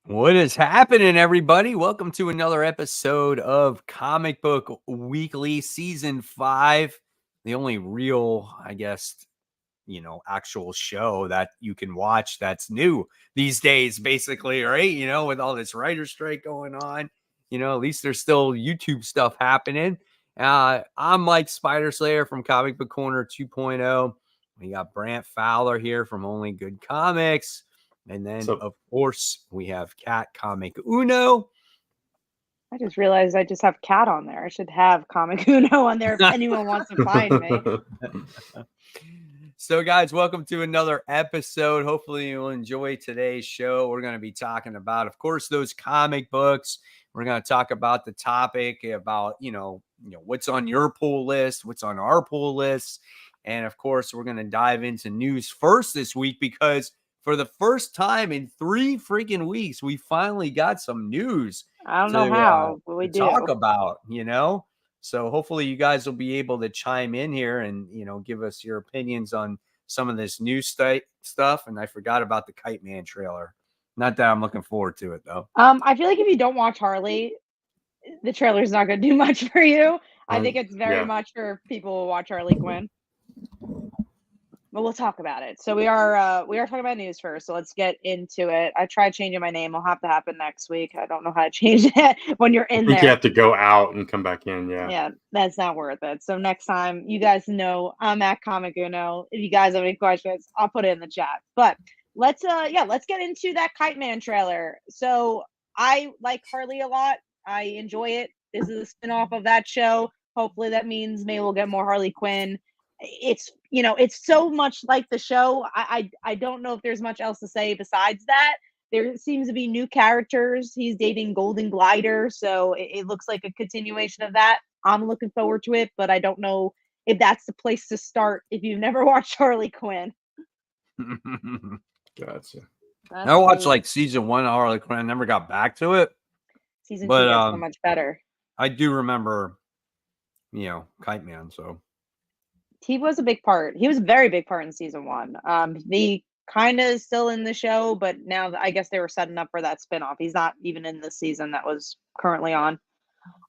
What is happening, everybody? Welcome to another episode of Comic Book Weekly Season 5. The only real, actual show that you can watch that's new these days, basically, right? With all this writer strike going on, at least there's still YouTube stuff happening. I'm Mike Spider Slayer from Comic Book Corner 2.0. We got Brant Fowler here from Only Good Comics. And then, of course, we have Cat Comic Uno. I just realized I just have Cat on there. I should have Comic Uno on there if anyone wants to find me. So, guys, welcome to another episode. Hopefully, you'll enjoy today's show. We're going to be talking about, of course, those comic books. We're going to talk about the topic about, what's on your pull list, what's on our pull list. And, of course, we're going to dive into news first this week because for the first time in 3 freaking weeks, we finally got some news. I don't know how, but we do. Talk about, So hopefully you guys will be able to chime in here and, give us your opinions on some of this new stuff. And I forgot about the Kite Man trailer. Not that I'm looking forward to it, though. I feel like if you don't watch Harley, the trailer is not going to do much for you. I think it's very much for people who watch Harley Quinn. But we'll talk about it. So we are talking about news first. So let's get into it. I tried changing my name. It'll have to happen next week. I don't know how to change it when you're in there. You have to go out and come back in. Yeah, that's not worth it. So next time, you guys know I'm at Comic Uno. If you guys have any questions, I'll put it in the chat. But let's get into that Kite Man trailer. So I like Harley a lot. I enjoy it. This is a spinoff of that show. Hopefully that means maybe we'll get more Harley Quinn. It's so much like the show. I don't know if there's much else to say besides that. There seems to be new characters. He's dating Golden Glider, so it looks like a continuation of that. I'm looking forward to it, but I don't know if that's the place to start if you've never watched Harley Quinn. Gotcha. I watched like season 1 of Harley Quinn. I never got back to it. Season 2 gets so much better. I do remember, Kite Man, so. He was a big part. He was a very big part in season 1. He kind of is still in the show, but now I guess they were setting up for that spinoff. He's not even in this season that was currently on.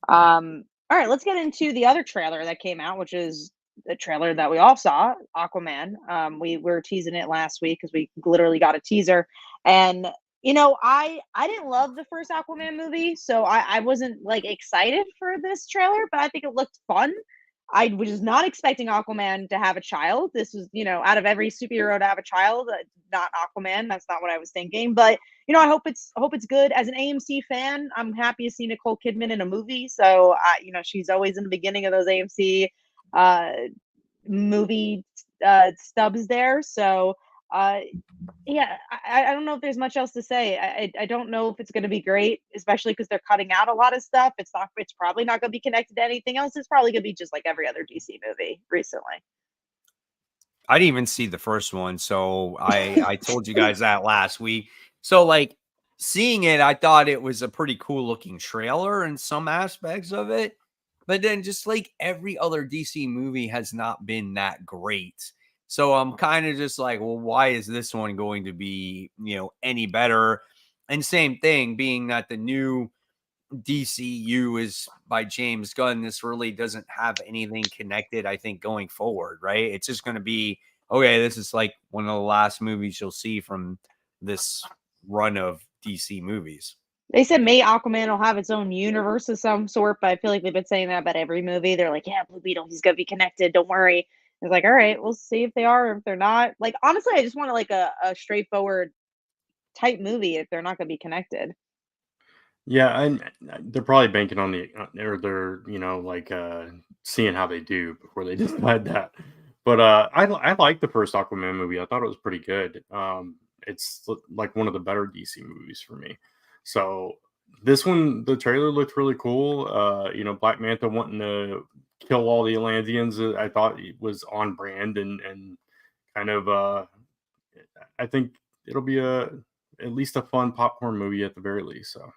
All right, let's get into the other trailer that came out, which is the trailer that we all saw, Aquaman. We were teasing it last week because we literally got a teaser. And, I didn't love the first Aquaman movie, so I wasn't like excited for this trailer, but I think it looked fun. I was not expecting Aquaman to have a child. This was, out of every superhero to have a child, not Aquaman. That's not what I was thinking. But, I hope it's good. As an AMC fan, I'm happy to see Nicole Kidman in a movie. So, she's always in the beginning of those AMC movie stubs there. So, I don't know if there's much else to say. I don't know if it's going to be great, especially because they're cutting out a lot of stuff. It's probably not going to be connected to anything else. It's probably going to be just like every other DC movie recently. I didn't even see the first one, so I told you guys that last week. So like seeing it, I thought it was a pretty cool looking trailer in some aspects of it, but then just like every other DC movie has not been that great. So I'm kind of just like, well, why is this one going to be, any better? And same thing, being that the new DCU is by James Gunn, this really doesn't have anything connected, I think, going forward, right? It's just going to be, okay, this is like one of the last movies you'll see from this run of DC movies. They said May Aquaman will have its own universe of some sort, but I feel like they've been saying that about every movie. They're like, yeah, Blue Beetle, he's going to be connected. Don't worry. It's like, all right, we'll see if they are or if they're not. Like, honestly, I just want like a straightforward type movie if they're not going to be connected. Yeah, and they're probably banking on they're seeing how they do before they decide that. But I like the first Aquaman movie. I thought it was pretty good. It's like one of the better DC movies for me. So this one, the trailer looked really cool. Black Manta wanting to kill all the Atlanteans, I thought it was on brand and kind of I think it'll be at least a fun popcorn movie at the very least. So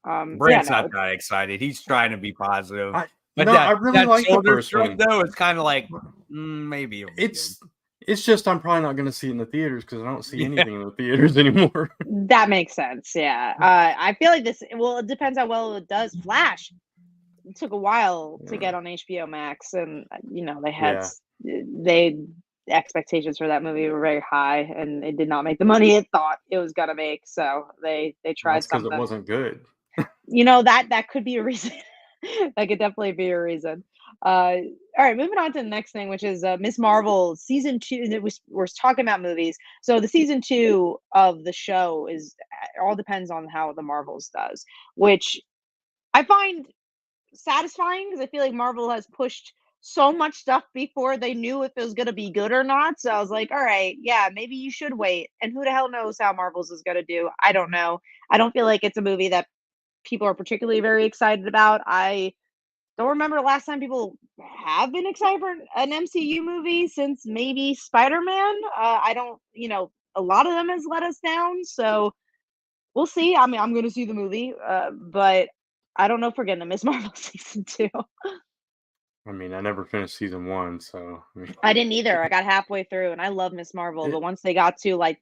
Brent's not that excited. He's trying to be positive. I really like the first one. Though it's kind of like maybe it's It's just I'm probably not going to see it in the theaters because I don't see Yeah. anything in the theaters anymore. That makes sense. Yeah. I feel like this. Well, it depends how well it does. Flash. It took a while to get on HBO Max, and they had Yeah, they expectations for that movie were very high, and it did not make the money it thought it was gonna make. So they tried that's because it something. wasn't good. That could be a reason. That could definitely be a reason. All right, moving on to the next thing, which is Miss Marvel season 2. We're talking about movies, so the season 2 of the show is all depends on how the Marvels does, which I find satisfying because I feel like Marvel has pushed so much stuff before they knew if it was going to be good or not. So I was like, all right, yeah, maybe you should wait. And who the hell knows how Marvel's is going to do? I don't know. I don't feel like it's a movie that people are particularly very excited about. I don't remember the last time people have been excited for an MCU movie since maybe Spider-Man. I don't, a lot of them has let us down. So we'll see. I mean, I'm going to see the movie, but I don't know if we're getting a Miss Marvel season 2. I mean, I never finished season 1, so I mean, I didn't either. I got halfway through and I love Miss Marvel, it, but once they got to like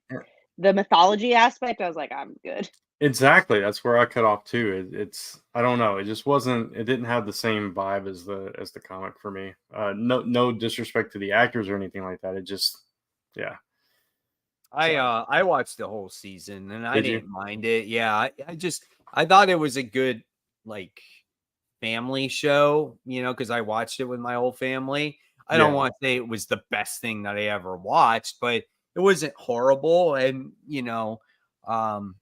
the mythology aspect, I was like, I'm good. exactly. That's where I cut off too. It's I don't know. It just wasn't. It didn't have the same vibe as the comic for me. No disrespect to the actors or anything like that. It just yeah. So I watched the whole season and I did you? didn't mind it. Yeah, I thought it was a good like family show, because I watched it with my whole family. I don't Yeah. want to say it was the best thing that I ever watched, but it wasn't horrible. And um,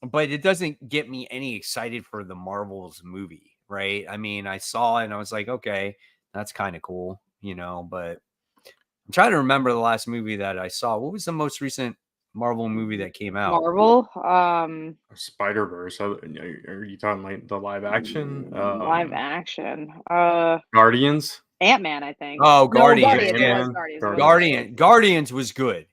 but it doesn't get me any excited for the Marvels movie, right? I mean, I saw it and I was like, okay, that's kind of cool, but I'm trying to remember the last movie that I saw. What was the most recent Marvel movie that came out? Marvel, Spider-Verse. Are you talking like the live action? live action, Guardians. Ant-Man, I think. Oh, No, Guardians. Guardians. It Yeah. was Ant-Man. Guardians. It was Guardians. Guardians. Guardians was good.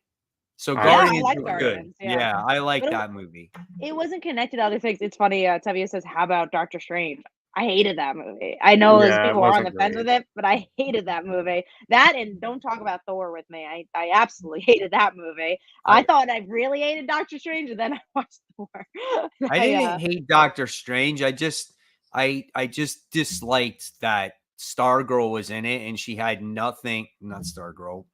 So I Yeah, I Guardians like was good. Guardians. Yeah, Yeah, I like but that movie. it wasn't connected to other things. It's funny. Tevye says, "How about Doctor Strange?" I hated that movie. I know those Yeah, it people are on wasn't the fence great. with it, but I hated that movie. That and don't talk about Thor with me. I absolutely hated that movie. I I thought I really hated Doctor Strange, and then I watched Thor. I didn't hate Doctor Strange. I just disliked that Stargirl was in it and she had nothing, not Stargirl,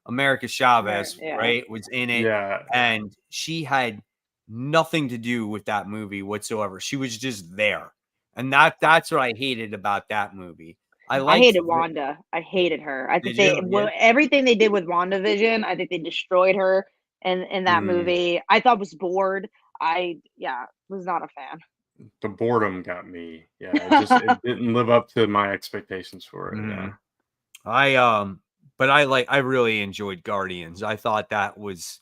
America Chavez, Yeah. right, was in it, Yeah, and she had nothing to do with that movie whatsoever. She was just there. And that's what I hated about that movie. I I liked hated Wanda. I hated her. I think Did you? Yeah. everything they did with WandaVision, I think they destroyed her in that mm, movie. I thought was bored. I was not a fan. the boredom got me. Yeah, it didn't live up to my expectations for it. Yeah. Mhm. But I really enjoyed Guardians. I thought that was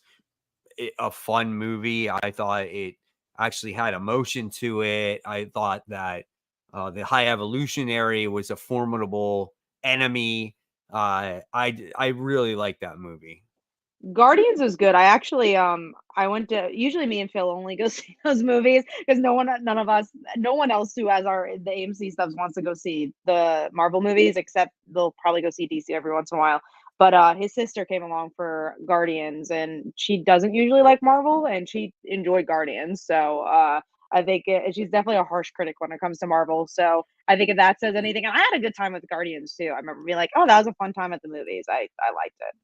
a fun movie. I thought it actually had emotion to it. I thought that the High Evolutionary was a formidable enemy. I really like that movie. Guardians is good. I actually I went to usually me and Phil only go see those movies because no one else who has the AMC stuff wants to go see the Marvel movies except they'll probably go see DC every once in a while. But his sister came along for Guardians and she doesn't usually like Marvel and she enjoyed Guardians. So I think she's definitely a harsh critic when it comes to Marvel. So I think if that says anything, and I had a good time with Guardians too. I remember being like, "Oh, that was a fun time at the movies." I liked it.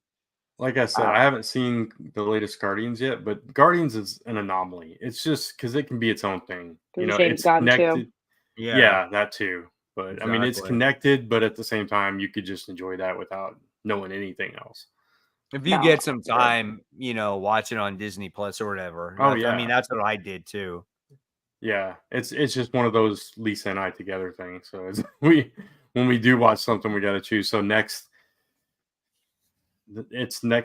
Like I said, I Uh, haven't seen the latest Guardians yet, but Guardians is an anomaly. It's just because it can be its own thing. Because of James It's Gunn too. connected. Yeah, Yeah, that too. But I mean, it's exactly. connected, but at the same time, you could just enjoy that without knowing anything else. If you No, get some agreed. time, watch it on Disney Plus or whatever. Oh I mean, yeah, that's what I did too. yeah. It's just one of those Lisa and I together things. So it's, we when we do watch something, we got to choose. So next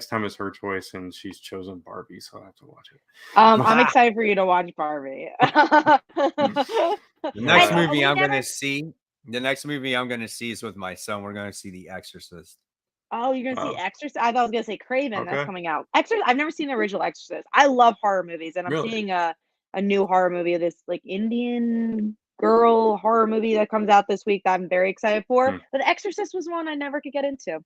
time is her choice, and she's chosen Barbie, so I have to watch it. I'm excited for you to watch Barbie. The next And Uh, movie we I'm never. gonna see, the next movie I'm gonna see is with my son. We're gonna see The Exorcist. Oh, you're gonna see oh, Exorcist? I thought I was gonna say Craven. That's okay, coming out. Exorcist. I've never seen the original Exorcist. I love horror movies, and I'm really? seeing a new horror movie of this like Indian girl horror movie that comes out this week that I'm very excited for. Hmm. But The Exorcist was one I never could get into.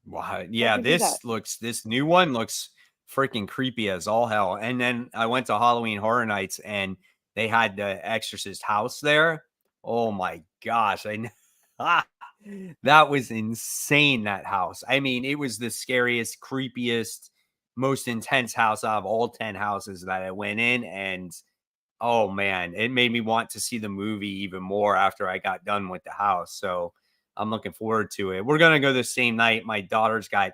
Wow. Let Yeah, her do that. this new one looks freaking creepy as all hell. And then I went to Halloween Horror Nights and they had the Exorcist house there. Oh my gosh. Ah, that was insane, that house. I mean, it was the scariest, creepiest, most intense house out of all 10 houses that I went in. And oh man, it made me want to see the movie even more after I got done with the house. So I'm looking forward to it. We're gonna go the same night. My daughter's got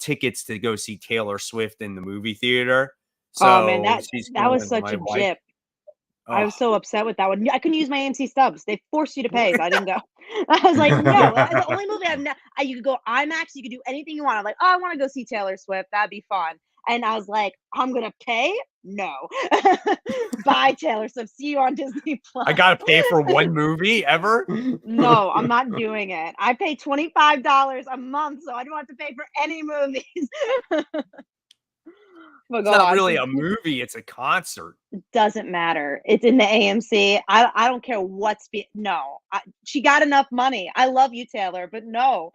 tickets to go see Taylor Swift in the movie theater. Oh man, So she's that going was with such my a wife. jip. I Oh, was so upset with that one. I couldn't use my AMC stubs. They forced you to pay, so I didn't go. I was like, no. The only movie you could go IMAX. You could do anything you want. I'm like, oh, I want to go see Taylor Swift. That'd be fun. And I was like, I'm gonna pay. No. Bye, Taylor Swift. See you on Disney I Plus. gotta pay for one movie ever. No, I'm not doing it. I pay $25 a month, so I don't have to pay for any movies. But It's go not on. really a movie; it's a concert. Doesn't matter. It's in the AMC. I don't care no. She got enough money. I love you, Taylor, but no.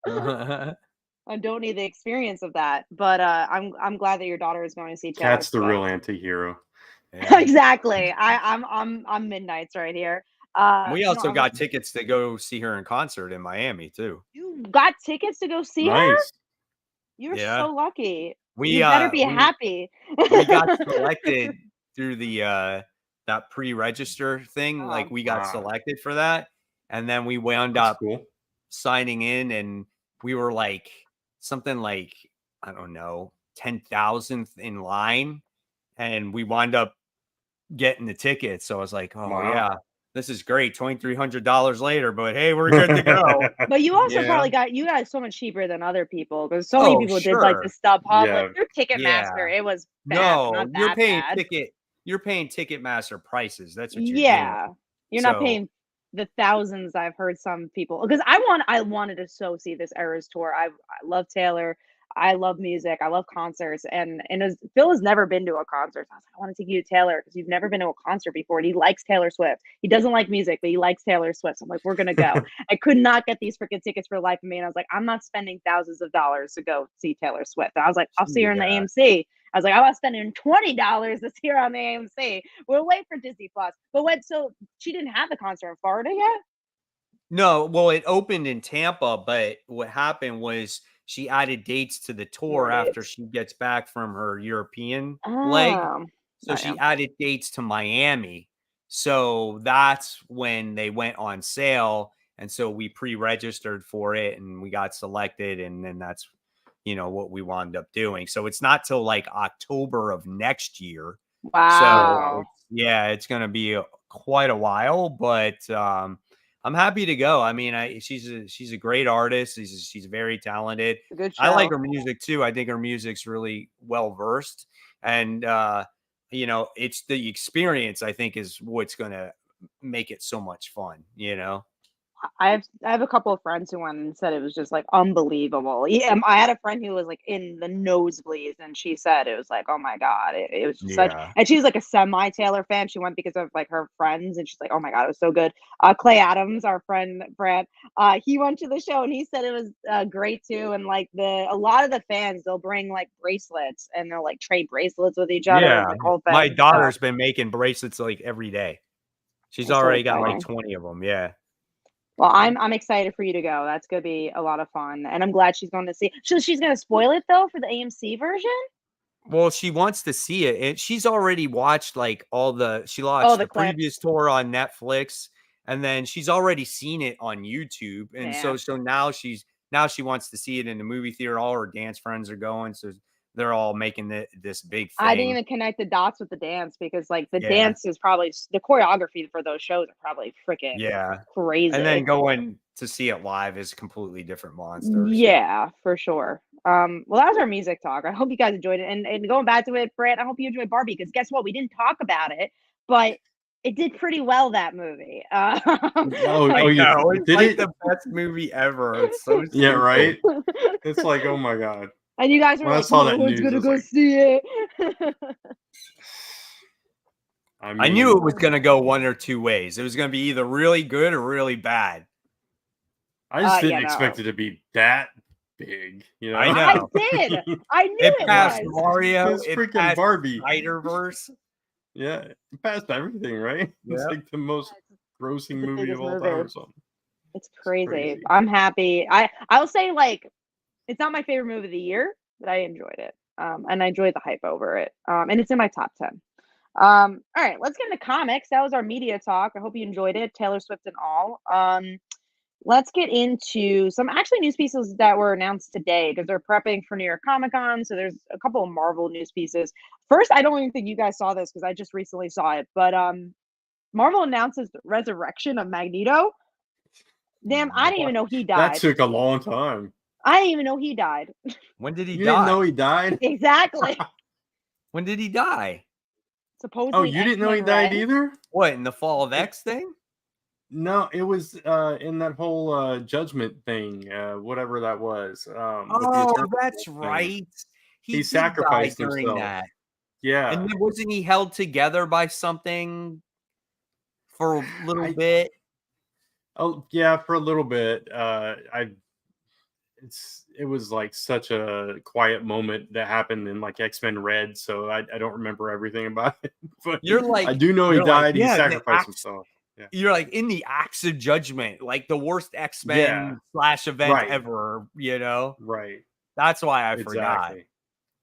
I don't need the experience of that. But I'm glad that your daughter is going to see Taylor Cat's the Swift. real anti-hero. Yeah. Exactly. I'm midnights right here. We No, also got tickets to go see her in concert in Miami too. you got tickets to go see her? Nice. You're Yeah, so lucky. we You better uh be we happy. we got selected through the that pre-register thing. Like Um, we got Ah, selected for that, and then we wound that's up cool. signing in, and we were like something like, I don't know, 10,000th in line, and we wound up getting the tickets. So I was like, oh Wow. yeah, this is great. $2,300 later, but hey, we're good to go. but you also Yeah. probably got it so much cheaper than other people because so many Oh, people did like the sure. StubHub, like Yeah. through Yeah. Ticketmaster. It was bad, but No, not that bad. you're paying Ticketmaster prices. That's what you're doing. Yeah, you're not So paying the thousands I've heard some people because I wanted to so see this Eras tour. I love Taylor. I love music. I love concerts, and Phil has never been to a concert. So I was like, I want to take you to Taylor because you've never been to a concert before. And he likes Taylor Swift. He doesn't like music, but he likes Taylor Swift. So I'm like, we're gonna go. I could not get these freaking tickets for the life of me, and I was like, I'm not spending thousands of dollars to go see Taylor Swift. And I was like, I'll see her in the yeah. AMC. I was like, I'm not spending $20 this year on the AMC. We'll wait for Disney Plus. But so she didn't have the concert in Florida yet? No, well, it opened in Tampa, but what happened was she added dates to the More tour after dates. she gets back from her European leg. Oh, So oh yeah. she added dates to Miami. So that's when they went on sale. And so we pre-registered for it and we got selected. And then that's, what we wound up doing. So it's not till like October of next year. Oh So wow. Wow. it's going to be quite a while, but I'm happy to go. I mean, she's a great artist. She's very talented. It's a good I like show. her music too. I think her music's really well versed, and it's the experience. I think is what's going to make it so much fun. I have a couple of friends who went and said it was just like unbelievable. Yeah, I had a friend who was like in the nosebleeds, and she said it was like, oh my god, it was just such. Yeah. And she's like a semi Taylor fan. She went because of like her friends, and she's like, oh my god, it was so good. Clay Adams, our friend Brad, he went to the show and he said it was great too. And like a lot of the fans, they'll bring like bracelets and they'll like trade bracelets with each other and Yeah. like whole My thing. So daughter's been making bracelets like every day. She's it's so already got like exciting. 20 of them. Yeah. Well, I'm excited for you to go. That's gonna be a lot of fun, and I'm glad she's going to see. So she's gonna spoil it though for the AMC version. Well, she wants to see it, and she's already watched like she Oh, watched the the previous clips. tour on Netflix, and then she's already seen it on YouTube, and Yeah, so now she wants to see it in the movie theater. All her dance friends are going, so they're all making this big I didn't thing. even connect the dots with the dance because like the Yeah, dance is probably the choreography for those shows are probably freaking yeah, and then crazy. going to see it live is a completely different monster. So Yeah, for sure. Well, that was our music talk. I hope you guys enjoyed it. And going back to it, Brett, I hope you enjoyed Barbie because guess what? We didn't talk about it, but it did pretty well that movie. I You know it's did like it? the best movie ever. It's so Yeah, stupid. right. It's like, oh my god. And you guys were When I like, saw no that one's news, I gonna was go like, see it. I I knew it mean, was going to go one or two ways. It was going to be either really good or really bad. I just Yeah, didn't expect no. it to be that big. You know, I I know. did. I knew It it passed was. Mario. it's It freaking passed Barbie. Spider-Verse. Yeah, it passed everything, right? It's Yeah. like the most grossing It's the movie of biggest all time movie. or something. It's crazy. crazy. I'm happy. I'll say like it's not my favorite movie of the year, but I enjoyed it. And I enjoyed the hype over it. And it's in my top 10. All right, let's get into comics. That was our media talk. I hope you enjoyed it, Taylor Swift and all. Let's get into some actually news pieces that were announced today because they're prepping for New York Comic Con. So there's a couple of Marvel news pieces. First, I don't even think you guys saw this because I just recently saw it, but Marvel announces the resurrection of Magneto. Damn, I didn't even know he That died. took a long time. I didn't even know he died. When did he You die? didn't know he died? Exactly. When did he die? Supposedly. Oh, you didn't know he X-Men died Red. either? What, in the Fall of X thing? No, it was in that whole judgment thing, whatever that was. With the Oh, Eternal that's thing. right. He He did die sacrificed during himself. that. Yeah. And then wasn't he held together by something for a little bit? Oh yeah, for a little bit. It was like such a quiet moment that happened in like X-Men Red, so I don't remember everything about it. But You're like, I do know he you're like, died. He yeah, sacrificed himself. Yeah. you're like in the acts of judgment, like the worst Yeah. X-Men / event Right. ever, you know? Right. That's why I forgot.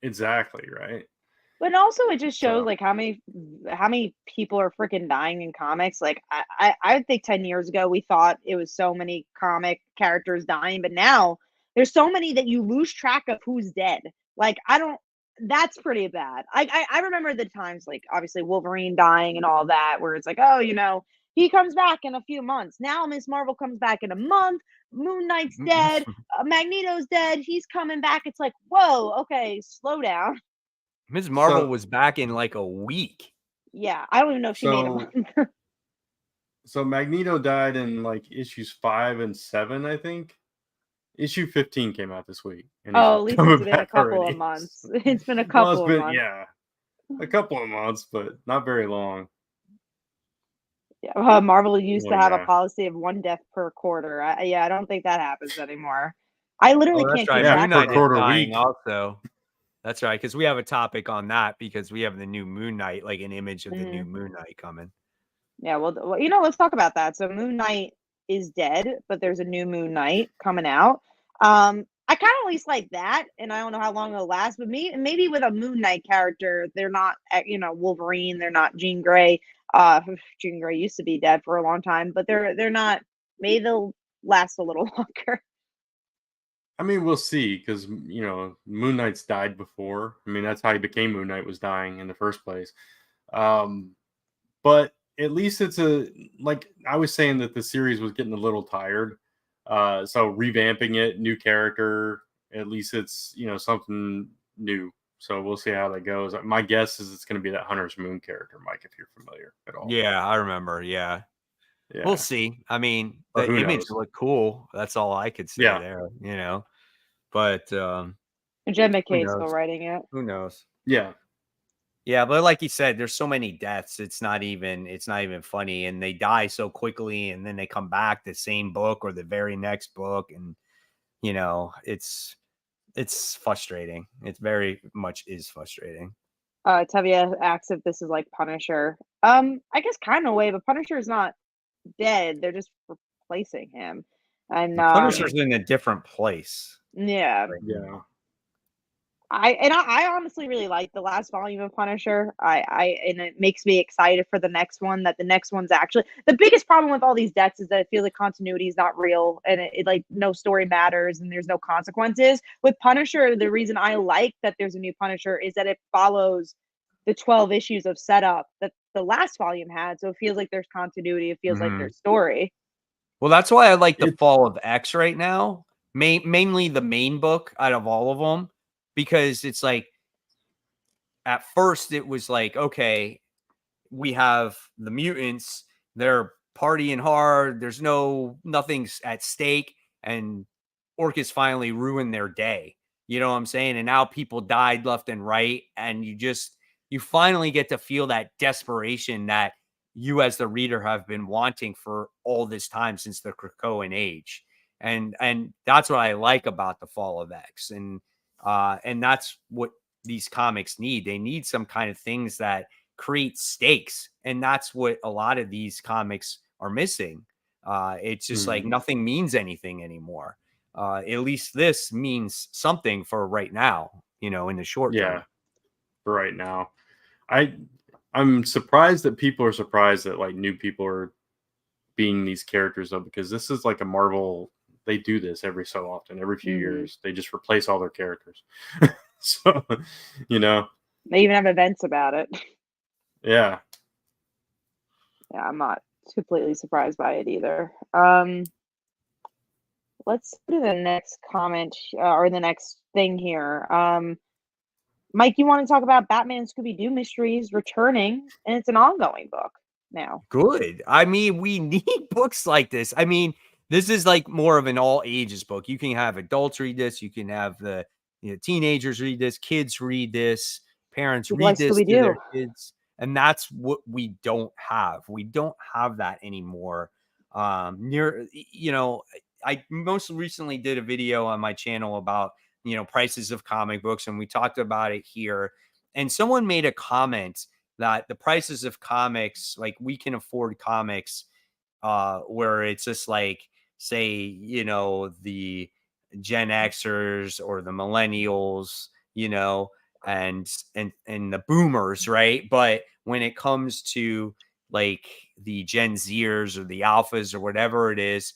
Exactly, right. But also it just shows So like how many people are freaking dying in comics. Like I think 10 years ago we thought it was so many comic characters dying, but now there's so many that you lose track of who's dead. Like I don't that's pretty bad. I remember the times like obviously Wolverine dying and all that where it's like, oh, he comes back in a few months. Now Miss Marvel comes back in a month. Moon Knight's dead. Magneto's dead. He's coming back. It's like, whoa, okay, slow down. Ms. Marvel was back in like a week. Yeah, I don't even know if she made a month. So Magneto died in like issues 5 and 7, I think. Issue 15 came out this week. And Oh, at least it's been a back couple already. of months. It's been a Well, couple of months. yeah, a couple of months, but not very long. Yeah, Marvel used to have a Yeah. policy of one death per quarter. I don't think that happens anymore. I literally Oh, that's can't right. keep Yeah, Moon track Knight of per it. is quarter dying week. also. That's right, because we have a topic on that because we have the new Moon Knight, like an image of the new Mhm. Moon Knight coming. Yeah, well, let's talk about that. So Moon Knight is dead, but there's a new Moon Knight coming out. I kind of at least like that, and I don't know how long it'll last, but maybe with a Moon Knight character, they're not, Wolverine, they're not Jean Grey. Jean Grey used to be dead for a long time, but they're not. Maybe they'll last a little longer. I mean, we'll see, because Moon Knight's died before. I mean, that's how he became Moon Knight, was dying in the first place. But at least it's like I was saying that the series was getting a little tired. So revamping it, new character, at least it's something new. So we'll see how that goes. My guess is it's going to be that Hunter's Moon character, Mike, if you're familiar at all. Yeah, I remember. Yeah. Yeah. We'll see. I mean, Or the who image knows? looked cool. That's all I could say Yeah. there, But Jen who McKay's still knows? writing it. Who knows? Yeah. Yeah, but like you said, there's so many deaths. It's not even funny, and they die so quickly, and then they come back the same book or the very next book, and it's frustrating. It very much is frustrating. Tevye asks if this is like Punisher. I guess kind of way, but Punisher is not dead. They're just replacing him. And The Punisher's in a different place. yeah, right Yeah. now. I honestly really like the last volume of Punisher. And it makes me excited for the next one. That the next one's actually the biggest problem with all these deaths is that it feels like continuity is not real, and it like no story matters and there's no consequences. With Punisher, the reason I like that there's a new Punisher is that it follows the 12 issues of setup that the last volume had, so it feels like there's continuity. It feels like Mhm. there's story. Well, that's why I like the It's- Fall of X right now. Mainly the main book out of all of them, because it's like at first it was like, okay, we have the mutants, they're partying hard, there's nothing's at stake, and Orcus finally ruined their day. You know what I'm saying? And now people died left and right, and you finally get to feel that desperation that you as the reader have been wanting for all this time since the Krakoan age. and that's what I like about the Fall of X, and that's what these comics need. They need some kind of things that create stakes, and that's what a lot of these comics are missing. It's just like nothing means anything anymore. At least this means something for right now, in the short term. For right now. I'm surprised that people are surprised that like new people are being these characters though, because this is like a Marvel. They do this every so often, every few years. They just replace all their characters. So, they even have events about it. Yeah. Yeah, I'm not completely surprised by it either. Let's go to the next comment or the next thing here. Mike, you want to talk about Batman Scooby-Doo Mysteries returning, and it's an ongoing book now. Good. I mean, we need books like this. I mean, this is like more of an all ages book. You can have adults read this. You can have the teenagers read this. Kids read this. Parents People read like this to Scooby-Doo. their kids. And that's what we don't have. We don't have that anymore. I most recently did a video on my channel about, prices of comic books, and we talked about it here. And someone made a comment that the prices of comics, like we can afford comics, where it's just like, say, the Gen Xers or the millennials, and the boomers, right? But when it comes to like the Gen Zers or the alphas or whatever it is,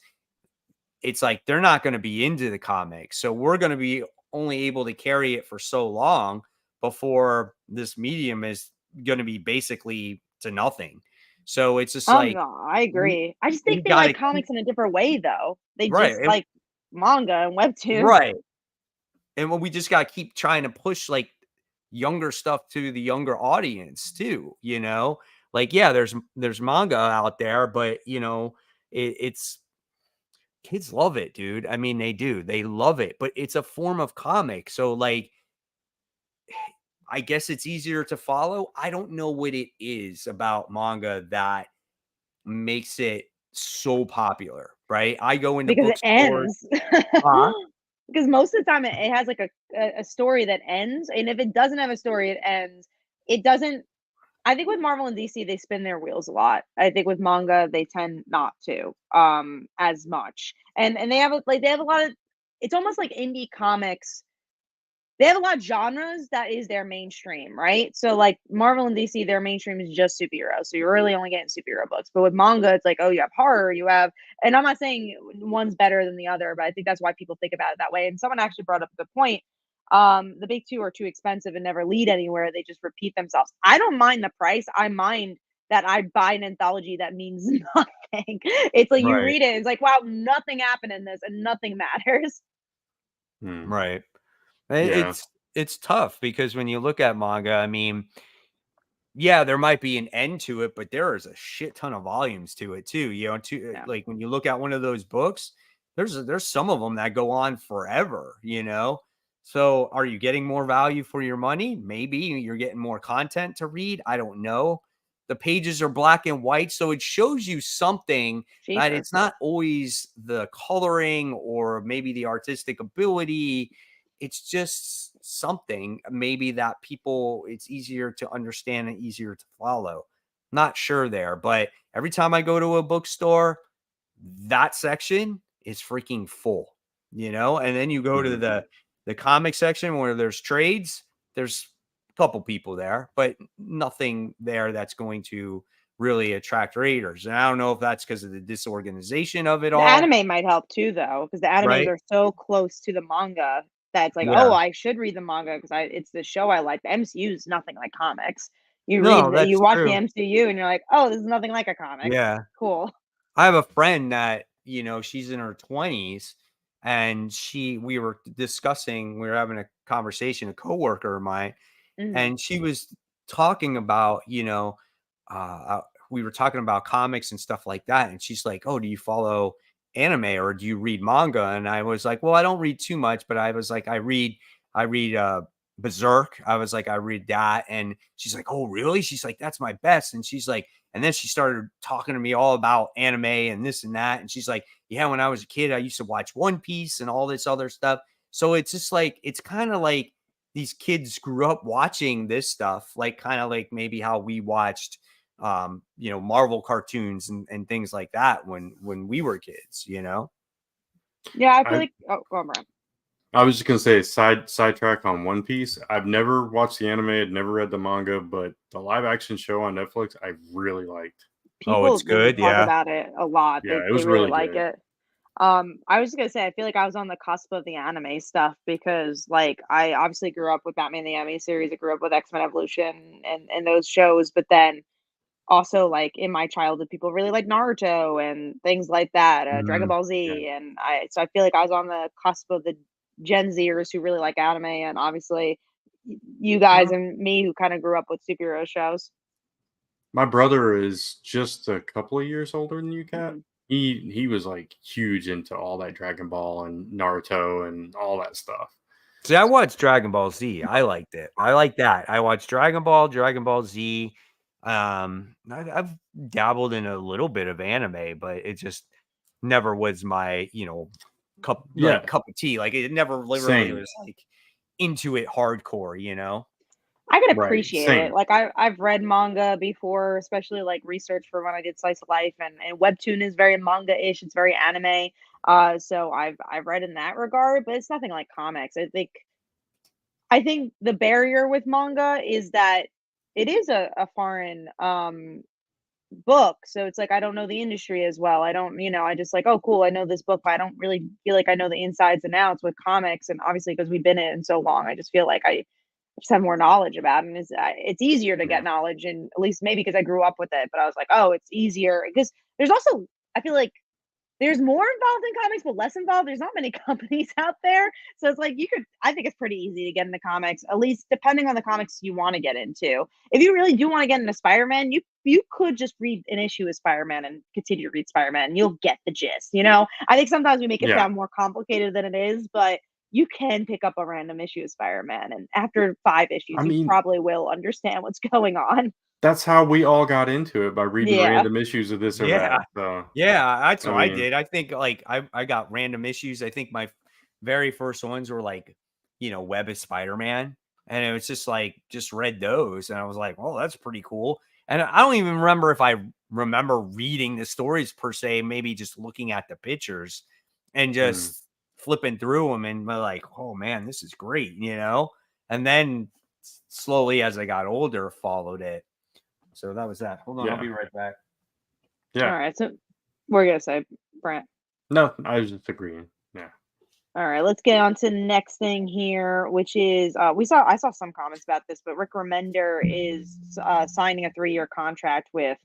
it's like they're not going to be into the comics. So we're going to be only able to carry it for so long before this medium is going to be basically to nothing. So it's just like, no, I agree. I just think we they got like to comics in a different way, though. They right, just like manga and webtoons. right. And we just got to keep trying to push like younger stuff to the younger audience too, like, yeah, there's manga out there, but it's kids love it, dude. I mean, they do. They love it, but it's a form of comic. So like, I guess it's easier to follow. I don't know what it is about manga that makes it so popular, right? I go into Because it bookstores. ends. Because most of the time it has like a story that ends, and if it doesn't have a story, it ends. It doesn't. I think with Marvel and DC, they spin their wheels a lot. I think with manga, they tend not to as much, and they have they have a lot of. It's almost like indie comics. They have a lot of genres that is their mainstream, right? So like Marvel and DC, their mainstream is just superheroes. So you're really only getting superhero books. But with manga, it's like, oh, you have horror, you have, and I'm not saying one's better than the other, but I think that's why people think about it that way. And someone actually brought up a good point. The big two are too expensive and never lead anywhere. They just repeat themselves. I don't mind the price. I mind that I buy an anthology that means nothing. It's like you Right. read it, it's like, wow, nothing happened in this and nothing matters. Right. Yeah. It's tough because when you look at manga, I mean, yeah, there might be an end to it, but there is a shit ton of volumes to it too. Yeah. Like when you look at one of those books, there's some of them that go on forever, So are you getting more value for your money? Maybe you're getting more content to read. I don't know. The pages are black and white, so it shows you something that it's not always the coloring or maybe the artistic ability. It's just something maybe that people, it's easier to understand and easier to follow. Not sure there, but every time I go to a bookstore, that section is freaking full, and then you go to the comic section where there's trades, there's a couple people there, but nothing there that's going to really attract readers. And I don't know if that's because of the disorganization of it The all. anime might help too, though, because the animes Right? are so close to the manga that it's like, Yeah. oh, I should read the manga because it's the show I like. The MCU is nothing like comics. You No, you that's watch the true. MCU and you're like, oh, this is nothing like a comic. Yeah. Cool. I have a friend that, she's in her 20s, and we were discussing, we were having a conversation, a coworker of mine, Mhm. and she was talking about, we were talking about comics and stuff like that. And she's like, oh, do you follow anime or do you read manga? And I was like, well, I don't read too much, but I was like, I read Berserk. I was like, I read that. And she's like, oh, really? She's like, that's my best. And she's like, and then she started talking to me all about anime and this and that. And she's like, yeah, when I was a kid, I used to watch One Piece and all this other stuff. So it's just like, it's kind of like these kids grew up watching this stuff, like kind of like maybe how we watched, Marvel cartoons and things like that when we were kids, Yeah, I feel like. Oh, go on, Brian. I was just gonna say sidetrack on One Piece. I've never watched the anime, I'd never read the manga, but the live action show on Netflix I really liked. Oh, People it's good. talk Yeah. about it a lot. Yeah, They it was really really like good. it. I was just gonna say I feel like I was on the cusp of the anime stuff because like I obviously grew up with Batman the Anime series. I grew up with X-Men Evolution and those shows, but then also like in my childhood people really like Naruto and things like that, Dragon Mhm. Ball Yeah. Z, and I feel like I was on the cusp of the Gen Zers who really like anime, and obviously you guys Well, and me who kind of grew up with superhero shows. my brother is just a couple of years older than you, Kat. Hmm. He was like huge into all that Dragon Ball and Naruto and all that stuff. See, I watched Dragon Ball Z. I liked it. I like that. I watched Dragon Ball Z. I've dabbled in a little bit of anime, but it just never was my, Yeah, cup of tea. Like it never literally same. was like into it hardcore. I can Right, appreciate it. same. Like I've read manga before, especially like research for when I did Slice of Life, and Webtoon is very manga-ish. It's very anime. So I've read in that regard, but it's nothing like comics. I think the barrier with manga is that it is a foreign book. So it's like I don't know the industry as well. I don't, I just like, oh cool, I know this book, but I don't really feel like I know the insides and outs with comics. And obviously because we've been in it so long, I just feel like I just have more knowledge about it. And it's easier to Yeah. get knowledge, and at least maybe because I grew up with it. But I was like, oh, it's easier because there's also I feel like there's more involved in comics, but less involved. There's not many companies out there. So it's like I think it's pretty easy to get into comics, at least depending on the comics you want to get into. If you really do want to get into Spider-Man, you could just read an issue of Spider-Man and continue to read Spider-Man and you'll get the gist. I think sometimes we make it Yeah. sound more complicated than it is, but you can pick up a random issue of Spider-Man. And after 5 issues, I you mean, probably will understand what's going on. that's how we all got into it, by reading Yeah. random issues of this or Yeah. that. So, Yeah, that's I what I mean, did. I think like I got random issues. I think my very first ones were like, Web of Spider-Man. And it was just like just read those. And I was like, oh, that's pretty cool. And I don't even remember if I remember reading the stories per se, maybe just looking at the pictures and mm, just flipping through them and like, oh man, this is great. And then slowly as I got older, followed it. So that was that. Hold on, I'll yeah. be right back. All Yeah. right. So we're going to say, Brent. No, I was just agreeing. Yeah. All right, let's get on to the next thing here, which is I saw some comments about this, but Rick Remender is signing a 3-year contract with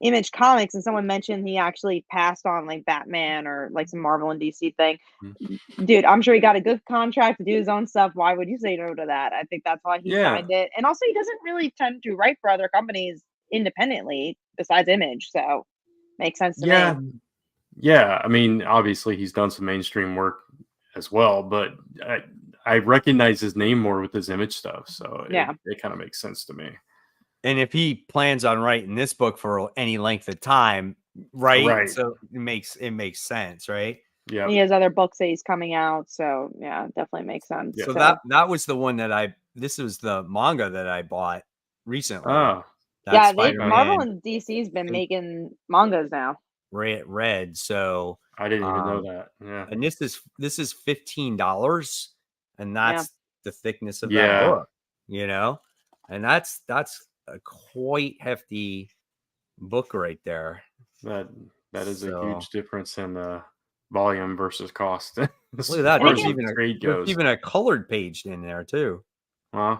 Image Comics, and someone mentioned he actually passed on like Batman or like some Marvel and DC thing. Mm. Dude, I'm sure he got a good contract to do his own stuff. Why would you say no to that? I think that's why he Yeah. signed it, and also he doesn't really tend to write for other companies independently besides Image, so makes sense to Yeah. me. Yeah. I mean, obviously he's done some mainstream work as well, but I recognize his name more with his Image stuff. So Yeah. it kind of makes sense to me. And if he plans on writing this book for any length of time, right? Right. So it makes sense, right? Yeah. He has other books that he's coming out, so yeah, it definitely makes sense. Yeah. So So that was the one that this was the manga that I bought recently. Oh, That yeah, Marvel Spider-Man and DC's been making mangas now. read. So I didn't even know um that. Yeah. and this is $15, and Yeah. that's the thickness of that Yeah. book, and that's a quite hefty book right there. That is a So huge difference in volume versus cost as look at that. far And as again, the trade There's goes. even a colored page in there too. Huh?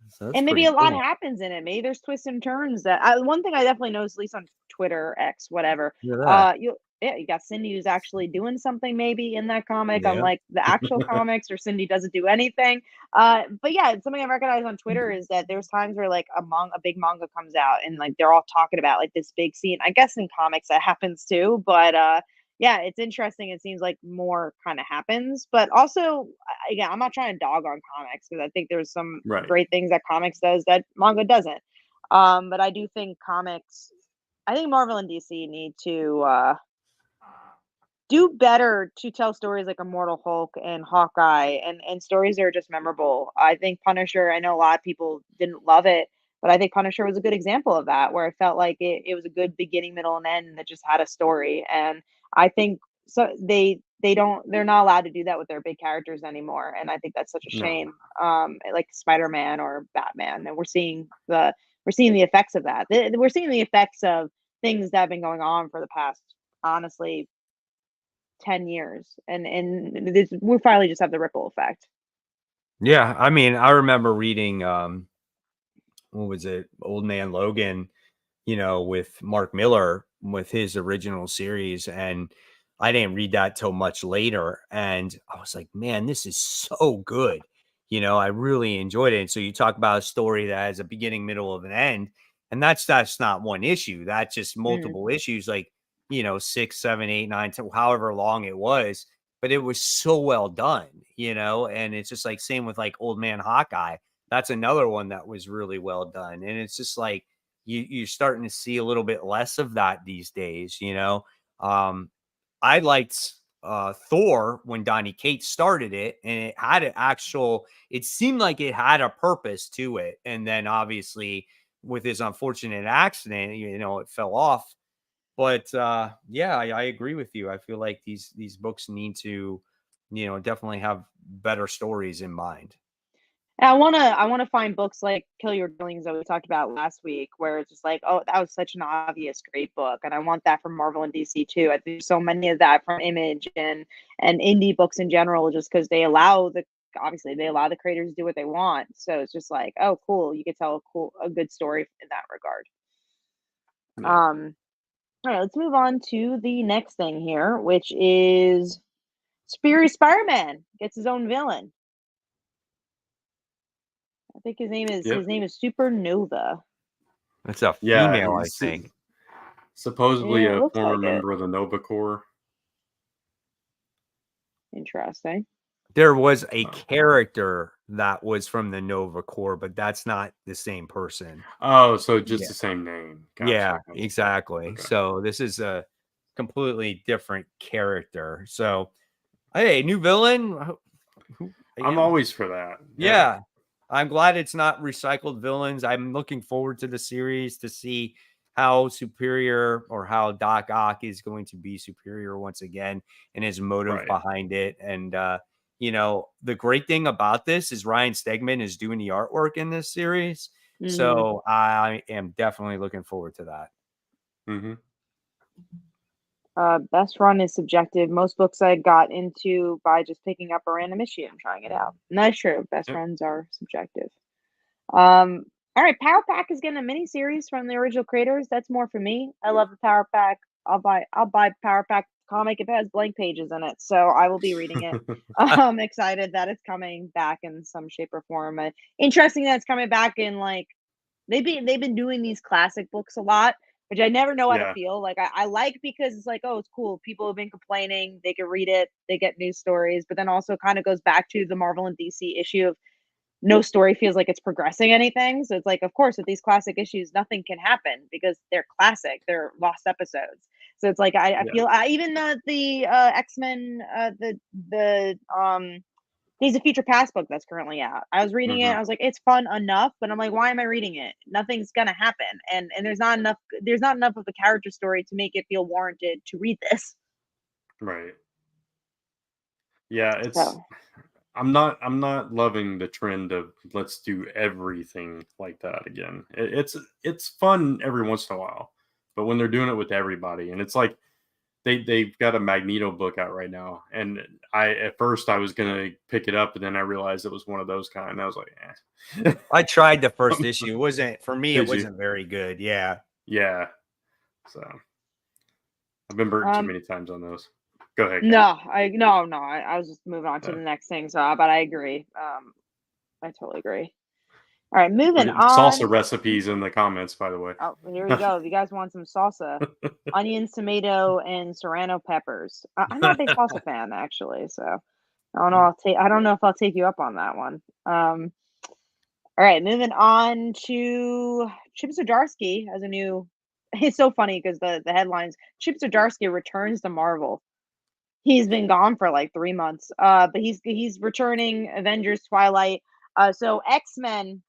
So that's and maybe pretty a lot cool. happens in it. Maybe there's twists and turns one thing I definitely noticed, at least on Twitter, X, whatever. Look at that. You got Cindy who's actually doing something maybe in that comic, Yeah. unlike the actual comics, or Cindy doesn't do anything. But yeah, something I recognize on Twitter is that there's times where like a big manga comes out and like they're all talking about like this big scene. I guess in comics that happens too, but yeah, it's interesting. It seems like more kind of happens, but also, again, I'm not trying to dog on comics because I think there's some Right. great things that comics does that manga doesn't. But I do think comics, I think Marvel and DC need to do better to tell stories like Immortal Hulk and Hawkeye, and stories that are just memorable. I think Punisher, I know a lot of people didn't love it, but I think Punisher was a good example of that, where it felt like it was a good beginning, middle, and end that just had a story. And I think so they're not allowed to do that with their big characters anymore. And I think that's such a No. shame. Like Spider-Man or Batman. And we're seeing the effects of that. We're seeing the effects of things that have been going on for the past, honestly, 10 years, and we finally just have the ripple effect. Yeah, I mean, I remember reading what was it, Old Man Logan, with Mark Miller with his original series, and I didn't read that till much later, and I was like, man, this is so good. I really enjoyed it. And so you talk about a story that has a beginning, middle, of an end, and that's not one issue. That's just Mm. multiple issues, like 6, 7, 8, 9, 10, however long it was. But it was so well done, and it's just like same with like Old Man Hawkeye. That's another one that was really well done, and it's just like you're starting to see a little bit less of that these days. I liked Thor when Donny Cates started it, and it had it seemed like it had a purpose to it. And then obviously with his unfortunate accident, it fell off. But yeah, I agree with you. I feel like these books need to, definitely have better stories in mind. And I wanna find books like Kill Your Darlings that we talked about last week, where it's just like, oh, that was such an obvious great book, and I want that from Marvel and DC too. I think so many of that from Image and indie books in general, just because they allow the creators to do what they want. So it's just like, oh, cool, you could tell a good story in that regard. Yeah. Um, all right, let's move on to the next thing here, which is Spider-Man gets his own villain. I think his Yep. name is Supernova. It's a Yeah. female, I think. Supposedly Yeah, it a looks former like it. member of the Nova Corps. Interesting. There was a Oh. character that was from the Nova Corps, but that's not the same person. Oh, so just Yeah. the same name. Yeah, Gotcha. Gotcha. exactly. Okay. So this is a completely different character. So, hey, new villain. I'm Again, always for that. Yeah. yeah. I'm glad it's not recycled villains. I'm looking forward to the series to see how superior or how Doc Ock is going to be superior once again and his motive Right. behind it. And, the great thing about this is Ryan Stegman is doing the artwork in this series. Hmm. So I am definitely looking forward to that. Mm-hmm. Best run is subjective. Most books I got into by just picking up a random issue and trying it out. And that's true. Best Yep. runs are subjective. All right, Power Pack is getting a mini series from the original creators. That's more for me. I love the Power Pack. I'll buy Power Pack comic if it has blank pages in it. So I will be reading it. I'm excited that it's coming back in some shape or form. Interesting that it's coming back in like they've been doing these classic books a lot, which I never know how to Yeah. feel. Like I like because it's like, oh, it's cool. People have been complaining. They can read it. They get news stories, but then also kind of goes back to the Marvel and DC issue of no story feels like it's progressing anything. So it's like, of course, with these classic issues, nothing can happen because they're classic. They're lost episodes. So it's like I Yeah. feel even the X-Men the Days of Future Past book that's currently out. I was reading it. Mm-hmm. I was like, it's fun enough, but I'm like, why am I reading it? Nothing's gonna happen, and there's not enough of a character story to make it feel warranted to read this. Right. Yeah. So I'm not loving the trend of let's do everything like that again. It's fun every once in a while, but when they're doing it with everybody, and it's like they've got a Magneto book out right now, and at first I was gonna pick it up, and then I realized it was one of those kind, and I was like, eh. I tried the first issue. It wasn't for me. It Did you? wasn't very good. Yeah. Yeah. So I've been burnt too um many times on those. Go ahead, Kat. no, I was just moving on to Uh, the next thing. So but I agree. I totally agree. All right, moving Salsa on. recipes in the comments, by the way. Oh, here we go. If you guys want some salsa, onions, tomato, and serrano peppers. I'm not a big salsa fan, actually, so I don't know. I don't know if I'll take you up on that one. All right, moving on to Chip Zdarsky as a new. It's so funny because the headlines: Chip Zdarsky returns to Marvel. He's been gone for like 3 months, but he's returning. Avengers, Twilight. So X-Men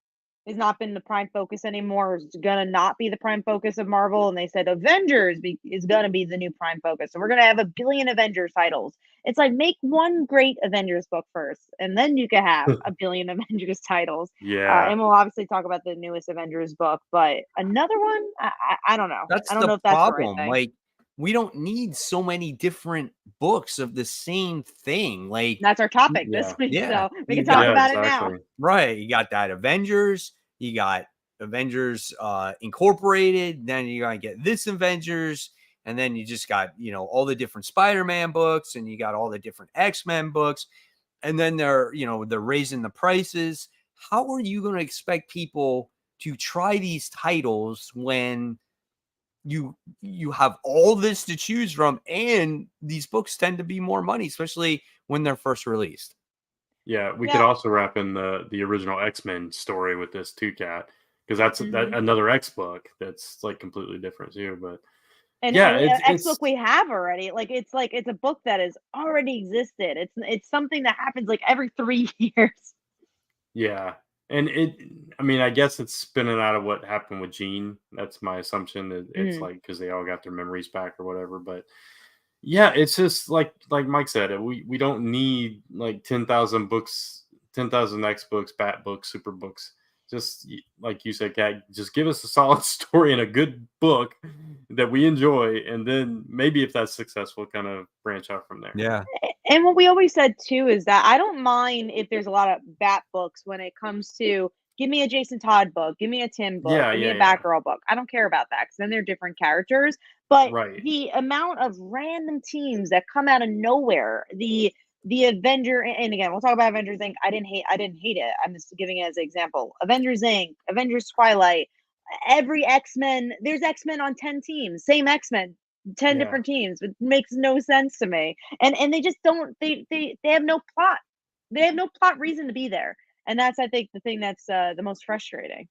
has not been the prime focus anymore. It's gonna not be the prime focus of Marvel, and they said Avengers is gonna be the new prime focus. So we're gonna have a billion Avengers titles. It's like make one great Avengers book first, and then you can have a billion Avengers titles. Yeah. And we'll obviously talk about the newest Avengers book, but another one, I don't know. That's I don't the know if that's the right problem. thing. Like, we don't need so many different books of the same thing. Like, That's our topic this Yeah. week, Yeah, so we you can talk got about it now. exactly. right. You got that Avengers, you got Avengers Incorporated, then you're gonna get this Avengers, and then you just got, you know, all the different Spider-Man books, and you got all the different X-Men books, and then they're raising the prices. How are you going to expect people to try these titles when you have all this to choose from, and these books tend to be more money, especially when they're first released? Yeah, we could Yeah. also wrap in the original X-Men story with this too, Cat, because that's Mhm. another X book that's like completely different too. But And yeah, X it's book we have already. Like it's a book that has already existed. It's something that happens like every 3 years. yeah, and I mean, I guess it's spinning out of what happened with Jean. That's my assumption. It's Mm. like because they all got their memories back or whatever. But yeah, it's just like Mike said, we don't need like 10,000 books, 10,000 X books, Bat books, Super books. Just like you said, Kat, just give us a solid story and a good book that we enjoy, and then maybe if that's successful, kind of branch out from there. Yeah. And what we always said too is that I don't mind if there's a lot of Bat books when it comes to give me a Jason Todd book, give me a Tim book, Yeah, give me yeah, a yeah. Batgirl book. I don't care about that because then they're different characters. But Right. the amount of random teams that come out of nowhere, the Avenger, and again, we'll talk about Avengers Inc. I didn't hate it. I'm just giving it as an example. Avengers Inc., Avengers Twilight, every X-Men, there's X-Men on 10 teams, same X-Men, 10 Yeah. different teams. It makes no sense to me. And they just don't they have no plot. They have no plot reason to be there. And that's I think the thing that's the most frustrating.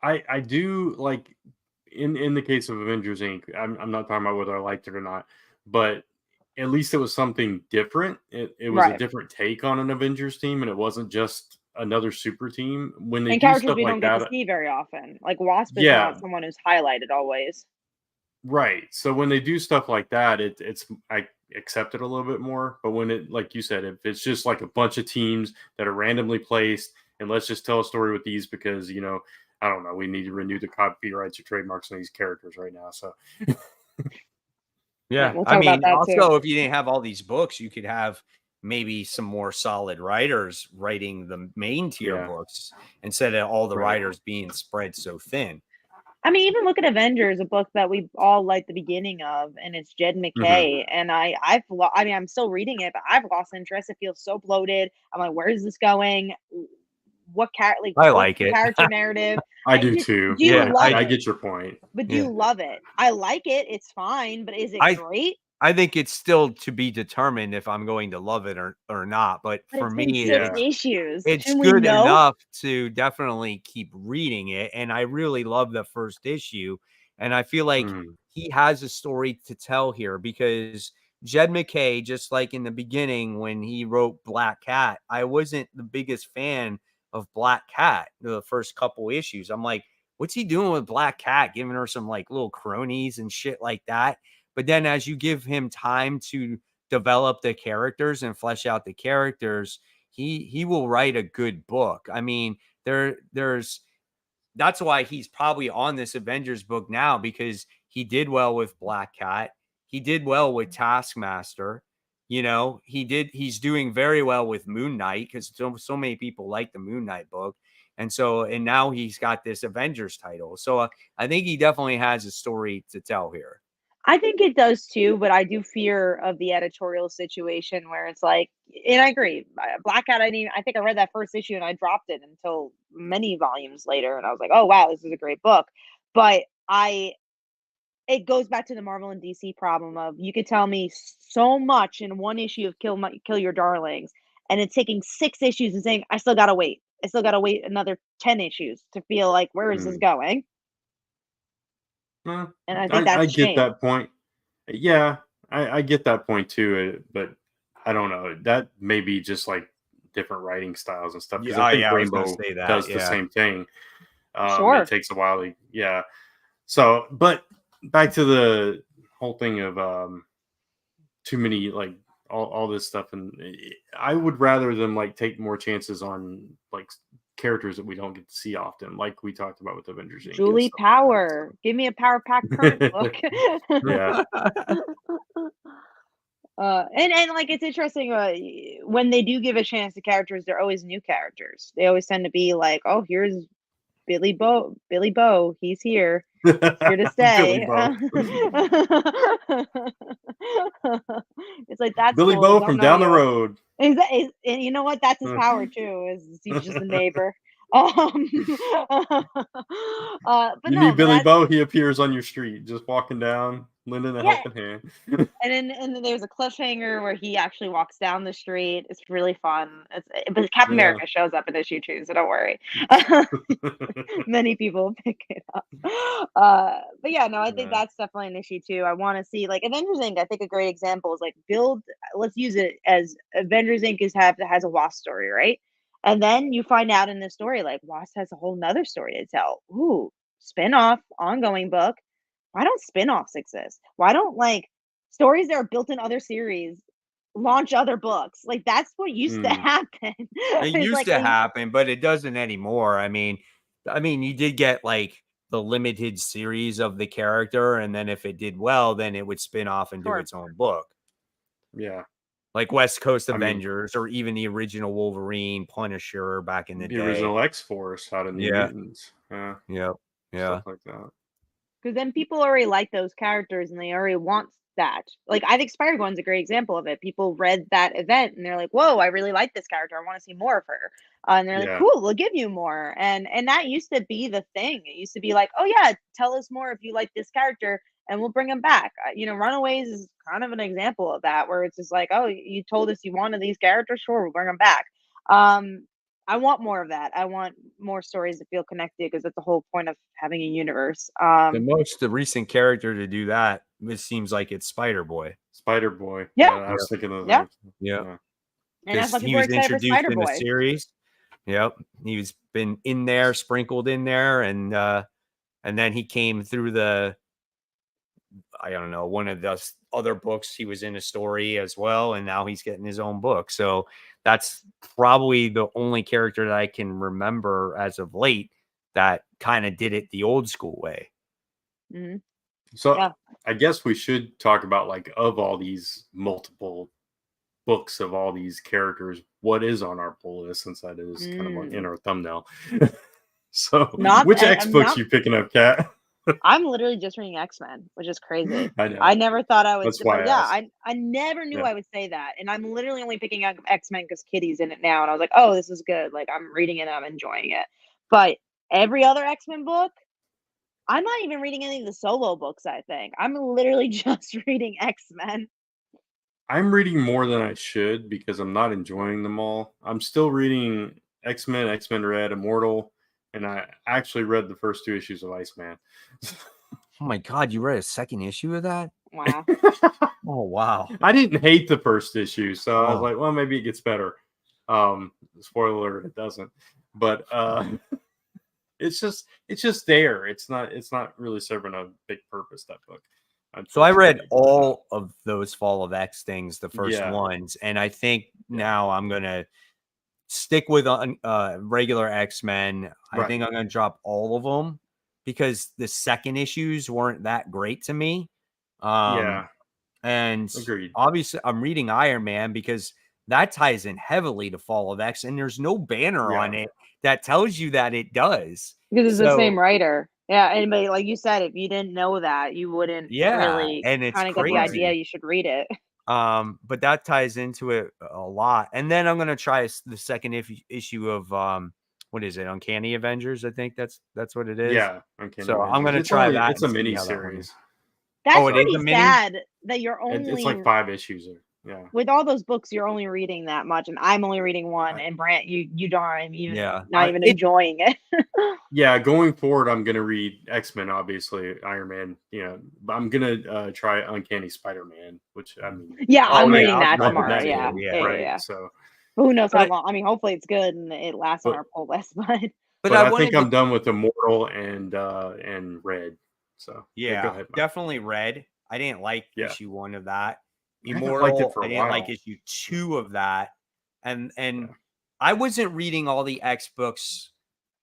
I do like in the case of Avengers Inc. I'm not talking about whether I liked it or not, but at least it was something different. It was a Right. different take on an Avengers team, and it wasn't just another super team. When they And do characters stuff we don't like get to that, see very often. Like Wasp is yeah, not someone who's highlighted always. right. So when they do stuff like that, it's I accept it a little bit more. But when it, like you said, if it's just like a bunch of teams that are randomly placed, and let's just tell a story with these because I don't know, we need to renew the copyrights or trademarks on these characters right now. So Yeah, Yeah. we'll I talk about mean, that too. also, if you didn't have all these books, you could have maybe some more solid writers writing the main tier yeah, books instead of all the right. writers being spread so thin. I mean, even look at Avengers, a book that we all liked the beginning of, and it's Jed Hmm. McKay. And I mean, I'm still reading it, but I've lost interest. It feels so bloated. I'm like, where is this going? I What's like the it. character narrative? I do Do too. you Yeah, love I it? get your point. But do yeah. you love it? I like it. It's fine, but is it I great? I think it's still to be determined if I'm going to love it or not. But But for it's been me, six Yeah. issues. it's Shouldn't we good know? enough to definitely keep reading it. And I really love the first issue. And I feel like Mm. he has a story to tell here because Jed McKay, just like in the beginning when he wrote Black Cat, I wasn't the biggest fan of Black Cat the first couple issues. I'm like, what's he doing with Black Cat? Giving her some like little cronies and shit like that. But then as you give him time to develop the characters and flesh out the characters, he will write a good book. I mean, there's that's why he's probably on this Avengers book now because he did well with Black Cat. He did well with Taskmaster. He's doing very well with Moon Knight because so many people like the Moon Knight book. And now he's got this Avengers title. So I think he definitely has a story to tell here. I think it does too, but I do fear of the editorial situation where it's like, and I agree. Black Cat, I think I read that first issue and I dropped it until many volumes later, and I was like, oh wow, this is a great book. But it goes back to the Marvel and DC problem of you could tell me so much in one issue of Kill Your Darlings, and it's taking 6 issues and saying I still gotta wait. I still gotta wait another 10 issues to feel like where is this going? Well, And I think I that's a get shame. that point. Yeah, I get that point too. But I don't know. That may be just like different writing styles and stuff. Because Yeah, I oh, think yeah, I was gonna Rainbow say that. does the Yeah. same thing. It Sure. takes a while. Yeah. So, but back to the whole thing of too many like all this stuff, and I would rather them like take more chances on like characters that we don't get to see often, like we talked about with Avengers Inc. and Julie stuff like that, Power. Give me a Power Pack current book. Yeah. And like it's interesting when they do give a chance to characters, they're always new characters. They always tend to be like, oh, here's Billy Bow, he's here to Billy stay. Bow. It's like that's Billy cool. Bow Don't from know down the you. road. And you know what? That's his power too. Is he's just a neighbor. But You no, need but Billy that's Bow, he appears on your street, just walking down, lending a yeah. helping hand. And then there's a cliffhanger where he actually walks down the street. It's really fun. But Captain Yeah. America shows up in issue 2, so don't worry. Many people pick it up. But yeah, no, I think Yeah. that's definitely an issue too. I want to see like Avengers Inc. I think a great example is like let's use it as Avengers Inc. has a Wasp story, right? And then you find out in this story, like Wasp has a whole nother story to tell. Ooh, spin-off, ongoing book. Why don't spin-offs exist? Why don't like stories that are built in other series launch other books? Like that's what used to happen. It It's used like to happen, but it doesn't anymore. I mean, you did get like the limited series of the character, and then if it did well, then it would spin off and do Sure. its own book. Yeah. Like West Coast I mean- Avengers, or even the original Wolverine, Punisher back in the day. original X-Force out of New Yeah. Mutants. Yeah. Yep. Yeah. Stuff like that. because then people already like those characters and they already want that. Like I think Spider-Gwen's a great example of it. People read that event and they're like, "Whoa, I really like this character. I want to see more of her." And they're like, Yeah. "Cool, we'll give you more." And that used to be the thing. It used to be like, "Oh yeah, tell us more if you like this character, and we'll bring him back." Runaways is kind of an example of that, where it's just like, "Oh, you told us you wanted these characters, sure, we'll bring them back." I want more of that. I want more stories that feel connected because that's the whole point of having a universe. The recent character to do that, it seems like it's Spider-Boy. Spider-Boy. Yeah. I was thinking of Yeah. that. Yeah. And that's Because why he people are was excited for introduced in the Spider-Boy. series. Yep. He's been in there, sprinkled in there, and then he came through I don't know, one of the other books. He was in a story as well, and now he's getting his own book. So that's probably the only character that I can remember as of late that kind of did it the old school way. Mhm. So Yeah. I guess we should talk about like of all these multiple books of all these characters, what is on our pull list, since that is kind of like in our thumbnail. So which X books you picking up, Kat? I'm literally just reading X-Men, which is crazy. I know. I never thought I was. That's why But I asked. I never knew Yeah. I would say that, and I'm literally only picking up X-Men because Kitty's in it now, and I was like, oh, this is good. Like I'm reading it, and I'm enjoying it. But every other X-Men book, I'm not even reading any of the solo books. I think I'm literally just reading X-Men. I'm reading more than I should because I'm not enjoying them all. I'm still reading X-Men, X-Men Red, Immortal, and I actually read the first 2 issues of Iceman. Oh my God, you read a second issue of that? Wow. Oh, wow. I didn't hate the first issue, so I was Oh. like, well, maybe it gets better. Spoiler alert, it doesn't. But it's just there. It's not really serving a big purpose, that book. So I read all of those Fall of X things, the first Yeah. ones, and I think now I'm gonna stick with regular X-Men. I Right. think I'm gonna drop all of them because the second issues weren't that great to me. Yeah. And Agreed. obviously I'm reading Iron Man because that ties in heavily to Fall of X, and there's no banner on it that tells you that it does. Because it's the So- same writer. Yeah, anybody like you said, if you didn't know that, you wouldn't Yeah, really and it's kind of get the idea crazy. you should read it. But that ties into it a lot. And then I'm gonna try the second issue of what is it? Uncanny Avengers, I think that's what it is. Yeah, Uncanny So I'm Avengers. gonna try that It's and a see mini how that one is. series. Oh, That's it is pretty a mini? sad that you're It's only like 5 issues. Yeah. with all those books, you're only reading that much, and I'm only reading one, I and Brant, you darn even yeah. not even It enjoying it. Yeah, going forward, I'm gonna read X-Men, obviously, Iron Man, but I'm gonna try Uncanny Spider-Man, which I mean, Yeah, oh, I'm yeah, reading I'll that try loving that tomorrow. that Yeah, too, too, yeah, yeah. yeah, right? yeah. So, But who knows But how I long? I mean, hopefully it's good and it lasts on but our pull list. But but but I I think wanted to I'm done with Immortal and Red. So yeah, go yeah, ahead, Mike. definitely Red. I didn't like Yeah, issue 1 of that. I haven't liked it Immortal, for I a didn't like while. issue 2 of that. And Yeah, I wasn't reading all the X books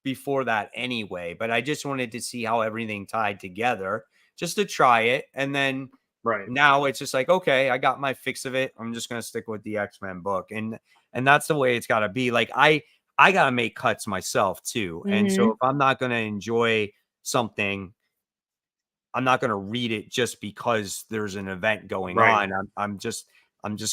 before that anyway, but I just wanted to see how everything tied together just to try it. And then right, now it's just like, okay, I got my fix of it. I'm just going to stick with the X-Men book. And that's the way it's got to be. Like I got to make cuts myself too. And so if I'm not going to enjoy something, I'm not going to read it just because there's an event going right. on. I'm just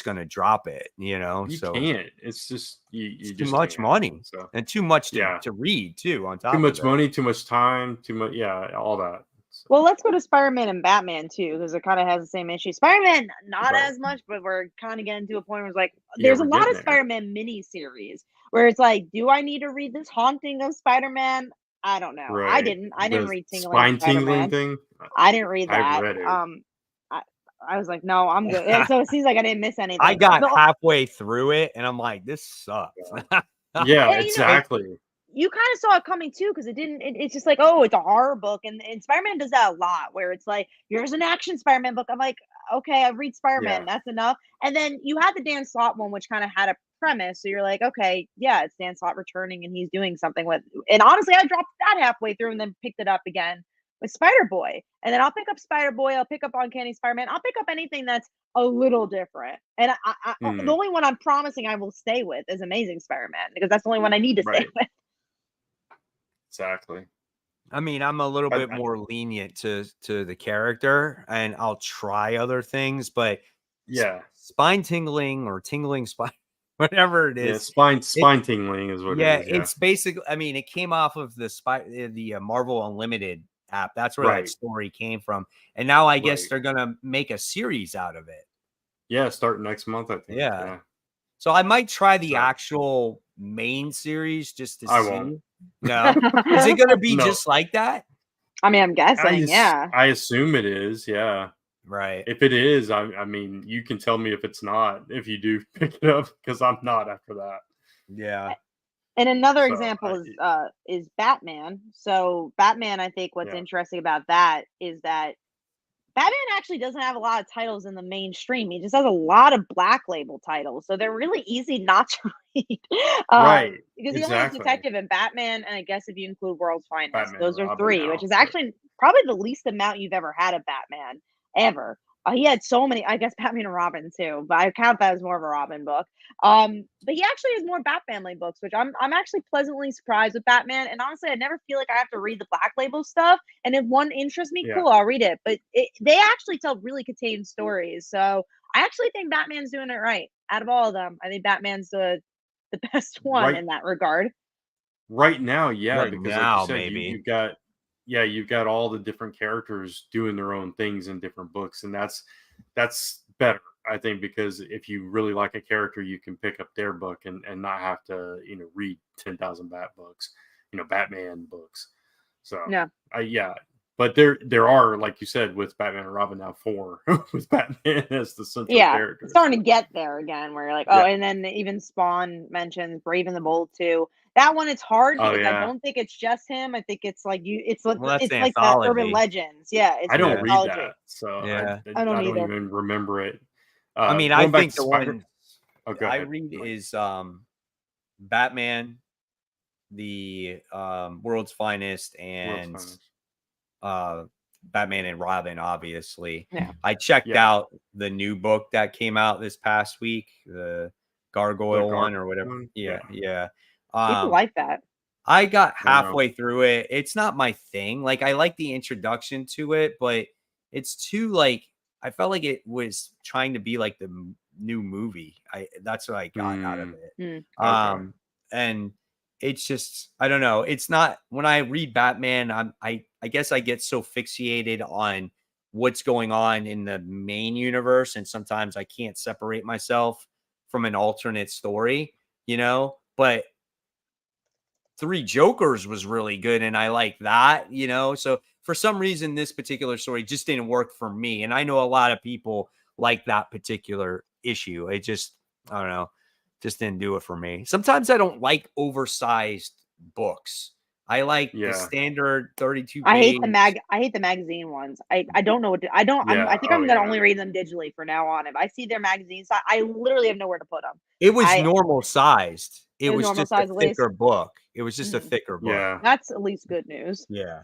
going to drop it, you know? You So can't. It's just it's you too just much can't. money So and too much yeah, to read too on too top of much it. money, too much time, too much. Yeah, all that. So, well, let's go to Spider-Man and Batman too, because it kind of has the same issue. Spider-Man, not right. as much, but we're kind of getting to a point where it's like Yeah, there's a we're lot getting of there. Spider-Man mini-series where it's like, do I need to read this Haunting of Spider-Man? I don't know. I Right. didn't. I didn't The read Tingling spine tingling Spider-Man. thing. I didn't read I've that. read it. I, I was like, no, I'm good. And so it seems like I didn't miss I anything. got But halfway through it and I'm like, this sucks. Yeah, and exactly. you kind of saw it coming too because it didn't. It's just like, oh, it's a horror book, and Spider-Man does that a lot, where it's like, here's an action Spider-Man book. I'm like, okay, I've read Spider-Man, Yeah. that's enough. And then you had the Dan Slott one, which kind of had a premise, so you're like, okay, yeah, it's Dan Slott returning and he's doing something with. And honestly, I dropped that halfway through and then picked it up again with Spider Boy, and then I'll pick up Spider Boy, I'll pick up Uncanny Spider-Man, I'll pick up anything that's a little different. And the Mm, only one I'm promising I will stay with is Amazing Spider-Man because that's the only one I need to stay right. with. Exactly. I mean, I'm a little bit I, more lenient to the character and I'll try other things, but yeah. spine tingling or tingling spine, whatever it Yeah. is, it Spine tingling is what it yeah, is. Yeah. it's basically, I mean, it came off of the Marvel Unlimited app. That's where that Right. story came from. And now I guess Right. they're going to make a series out of it. Yeah. Starting next month, I think. Yeah. Yeah. So I might try the So actual main series just to I won't. see. No. Is it going to be No. just like that? I mean, I'm guessing, yeah. I assume it is. Yeah. Right. If it is, I mean, you can tell me if it's not, if you do pick it up, because I'm not after that. Yeah. And another So example is Batman. So Batman, I think what's yeah. interesting about that is that Batman actually doesn't have a lot of titles in the mainstream. He just has a lot of black label titles, so they're really easy not to read. Right. Because he only has Exactly. Detective and Batman, and I guess if you include World's Finest, Batman those and are Robin 3, now, which is but actually probably the least amount you've ever had of Batman ever. He had so many, I guess Batman and Robin too, but I count that as more of a Robin book. But he actually has more Bat Family books, which I'm actually pleasantly surprised with Batman. And honestly, I never feel like I have to read the Black Label stuff. And if one interests me, yeah. cool, I'll read it. But they actually tell really contained stories. So I actually think Batman's doing it right. Out of all of them, I think Batman's the best one Right in that regard. right now, yeah, Right because like you now, said, maybe. you've got all the different characters doing their own things in different books, and that's better, I think, because if you really like a character, you can pick up their book and not have to, read 10,000 Batman books. So Yeah. yeah. But there are, like you said, with Batman and Robin now 4 with Batman as the central Yeah, character. it's starting So to get there again where you're like, oh, yeah. and then even Spawn mentions Brave and the Bold too. That one it's hard Oh because I yeah. don't think it's just him. I think it's like Well, that's it's the like the urban anthology. legends. Yeah, it's I an don't Yeah. read anthology. that, so Yeah. I don't I don't either. even remember it. I mean, I Going back think to the Spider. one Oh, go I ahead, read Mike. is Batman, the World's Finest, World's and Finest. Batman and Robin, obviously. Yeah. I checked Yeah. out the new book that came out this past week, the Gargoyle one or whatever. one? Yeah, Yeah. yeah. People like that. I got I don't know. halfway through it. It's not my thing. Like I like the introduction to it, but it's too like I felt like it was trying to be like the new movie. That's what I got out of it. Okay. And it's just I don't know. It's not when I read Batman, I guess I get so fixated on what's going on in the main universe, and sometimes I can't separate myself from an alternate story, but Three Jokers was really good, and I like that, So for some reason, this particular story just didn't work for me, and I know a lot of people like that particular issue. It just, I don't know, just didn't do it for me. Sometimes I don't like oversized books. I like the Yeah. standard 32 I hate page. I hate the magazine ones. I don't know what to, I don't. Yeah. I think I'm gonna only read them digitally for now on. If I see their magazines, I literally have nowhere to put them. It was normal sized. It It was was normal just a size at least. thicker book. It was just a Mhm. thicker book. Yeah. That's at least good news. Yeah.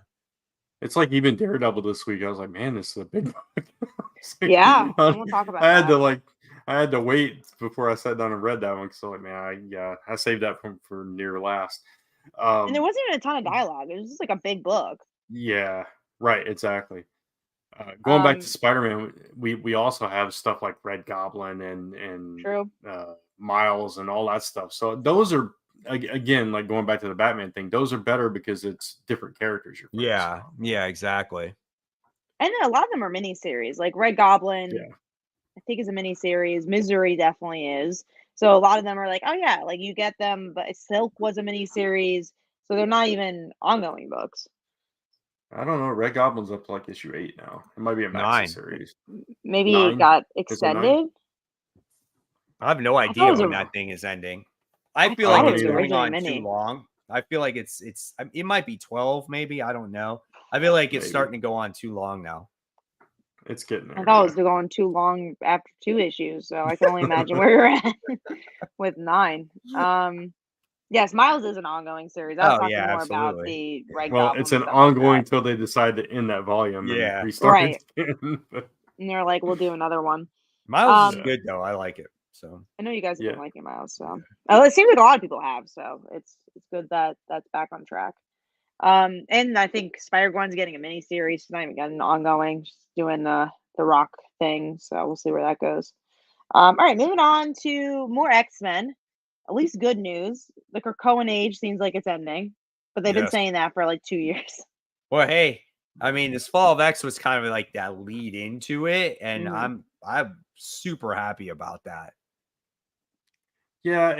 It's like even Daredevil this week. I was like, man, this is a big book. Yeah, and we'll talk about I had that. I had to wait before I sat down and read that one. So like, man, I saved that for near last. And there wasn't even a ton of dialogue. It was just like a big book. Yeah, right, exactly. Going back to Um, Spider-Man, we also have stuff like Red Goblin and True. Miles and all that stuff. So those are again like going back to the Batman thing. Those are better because it's different characters you're focusing Yeah. on. Yeah, exactly. And then a lot of them are miniseries. Like Red Goblin, Yeah, I think is a miniseries. Misery definitely is. So a lot of them are like, oh yeah, like you get them, but Silk was a miniseries. So they're not even ongoing books. I don't know. Red Goblin's up to like issue 8 now. It might be a maxi 9. series. Maybe it 9? got Is it 9? extended. I have no I thought it idea was when a that thing is ending. I I feel I like thought it don't was it's either. going originally on too mini. long. I feel like it might be 12 maybe, I don't know. I feel like it's Maybe starting to go on too long now. it's getting I there. thought it Yeah. was going too long after 2 issues, so I can only imagine where you're at with 9. Yes, Miles is an ongoing series. I was Oh, talking yeah, more about absolutely. the Red Well, it's Goblin and an stuff like ongoing that. until they decide to end that volume and Yeah. restart it Right. again. And they're like, we'll do another one. Miles is Um, Yeah. good though. I like it. So, I know you guys have been Yeah. liking Miles, yeah. so it seems like a lot of people have. So it's good that that's back on track. And I think Spider Gwen's getting a mini series. She's not even getting ongoing. She's doing the Rock thing, so we'll see where that goes. All right, moving on to more X-Men. At least good news. The Krakoan age seems like it's ending, but they've been Yes. saying that for like 2 years. Well, hey, I mean, this Fall of X was kind of like that lead into it, and Mhm. I'm super happy about that. Yeah,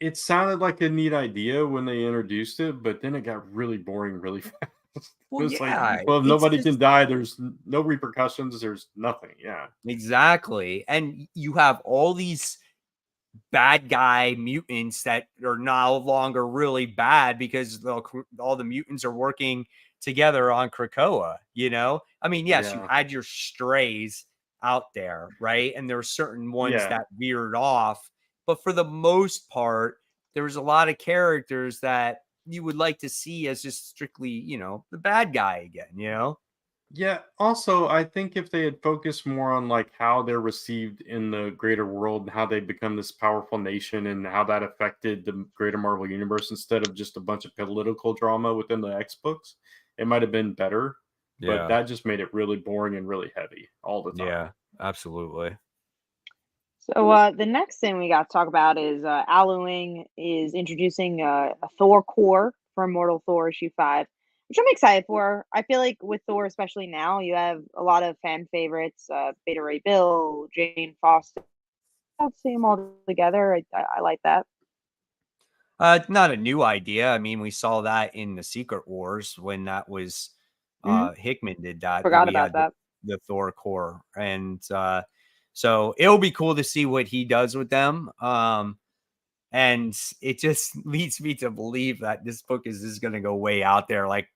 it sounded like a neat idea when they introduced it, but then it got really boring really fast. It Well, was like, yeah, well, if it's nobody can just die, there's no repercussions, there's nothing. Yeah. exactly. And you have all these bad guy mutants that are no longer really bad because all the mutants are working together on Krakoa, I mean, yes, you Yeah. had your strays out there, right? And there were certain ones Yeah. that veered off, but for the most part, there was a lot of characters that you would like to see as just strictly, the bad guy again. Yeah. Also, I think if they had focused more on like how they're received in the greater world and how they become this powerful nation and how that affected the greater Marvel universe instead of just a bunch of political drama within the X books, it might have been better. But Yeah. that just made it really boring and really heavy all the time. Yeah, absolutely. So the next thing we got to talk about is Al Ewing is introducing a Thor core for Immortal Thor issue 5, which I'm excited for. I feel like with Thor, especially now, you have a lot of fan favorites: Beta Ray Bill, Jane Foster. I'll see them all together. I like that. Not a new idea. I mean, we saw that in the Secret Wars when that was Hmm. Hickman did that Forgot we about had that. the Thor core. And so it'll be cool to see what he does with them. And it just leads me to believe that this book is just going to go way out there like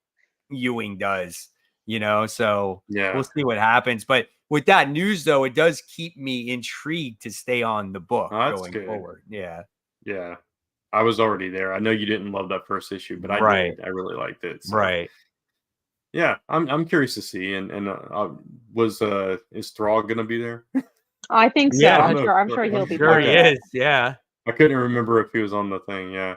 Ewing does, so we'll Yeah. see what happens. But with that news, though, it does keep me intrigued to stay on the book Oh, that's going good. forward. Yeah. Yeah. I was already there. I know you didn't love that first issue, but I Right. did. I really liked it. So Right. yeah, I'm curious to see. And is Thrall gonna be there? I think so. Yeah. I don't know. I'm sure he'll be Sure part he of Okay, that. is. Yeah. I couldn't remember if he was on the thing. Yeah,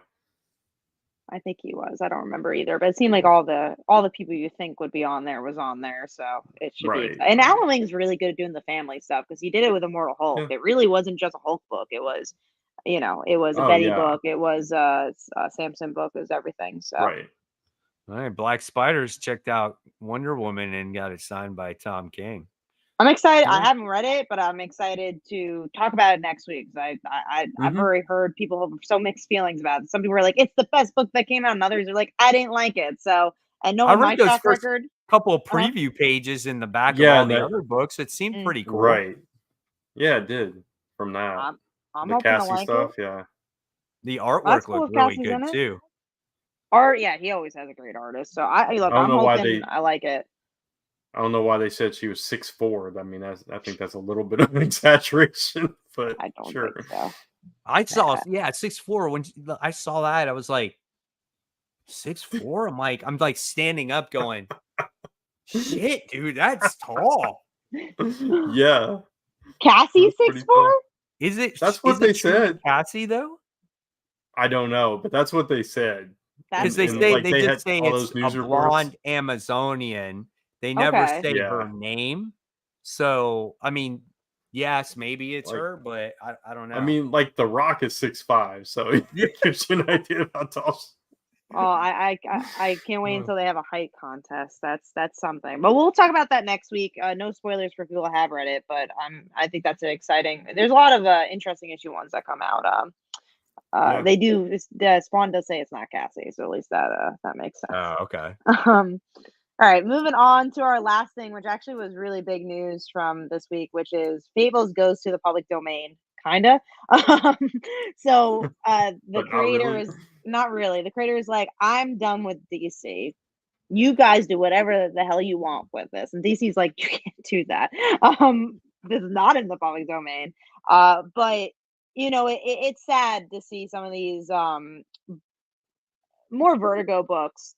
I think he was. I don't remember either, but it seemed like all the people you think would be on there was on there, so it should be. Right, And right. Alan Wing's really good at doing the family stuff because he did it with Immortal Hulk. Yeah. It really wasn't just a Hulk book. It was, it was a Oh, Betty yeah. book. It was a Samson book. It was everything. So Right. All right, Black Spiders checked out Wonder Woman and got it signed by Tom King. I'm excited. I Yeah. haven't read it, but I'm excited to talk about it next week because I've already heard people have so mixed feelings about it. Some people are like, it's the best book that came out, and others are like, I didn't like it. So, and I knowing my read those track first record, couple of preview pages in the back of Yeah, all the that- other books. It seemed pretty cool. Right. Yeah, it did. From that. I'm The hoping to Cassie like stuff, it. yeah. The That's artwork cool looked if really Cassie's in good it. too. Art, yeah, he always has a great artist. So I don't I'm know why hoping I like it. I don't know why they said she was 6'4". I mean, I think that's a little bit of an exaggeration, but I don't sure. think so. I saw, 6'4". When I saw that, I was like, 6'4". I'm like standing up, going, "Shit, dude, that's tall." Yeah. Cassie Pretty 6'4"? tall. Is it? That's what is they it true said. Cassie though, I don't know, but that's what they said. because That's they And, say like, they they just had say all it's those a news reports. blonde Amazonian. They never Okay. say Yeah. her name. So I mean, yes, maybe it's Like- her, but I don't know. I mean, like, The Rock is 6'5", so it gives you an idea of how tall she Oh, I can't wait Oh. until they have a height contest. That's something. But we'll talk about that next week. No spoilers for people who have read it, but I think that's an exciting. There's a lot of interesting issue ones that come out. Yeah. They do. Spawn does say it's not Cassie, so at least that makes sense. Oh, okay. All right, moving on to our last thing, which actually was really big news from this week, which is Fables goes to the public domain, kinda. So the But not creator really. is not really. The creator is like, I'm done with DC. You guys do whatever the hell you want with this, and DC's like, you can't do that. This is not in the public domain. But it's sad to see some of these more Vertigo books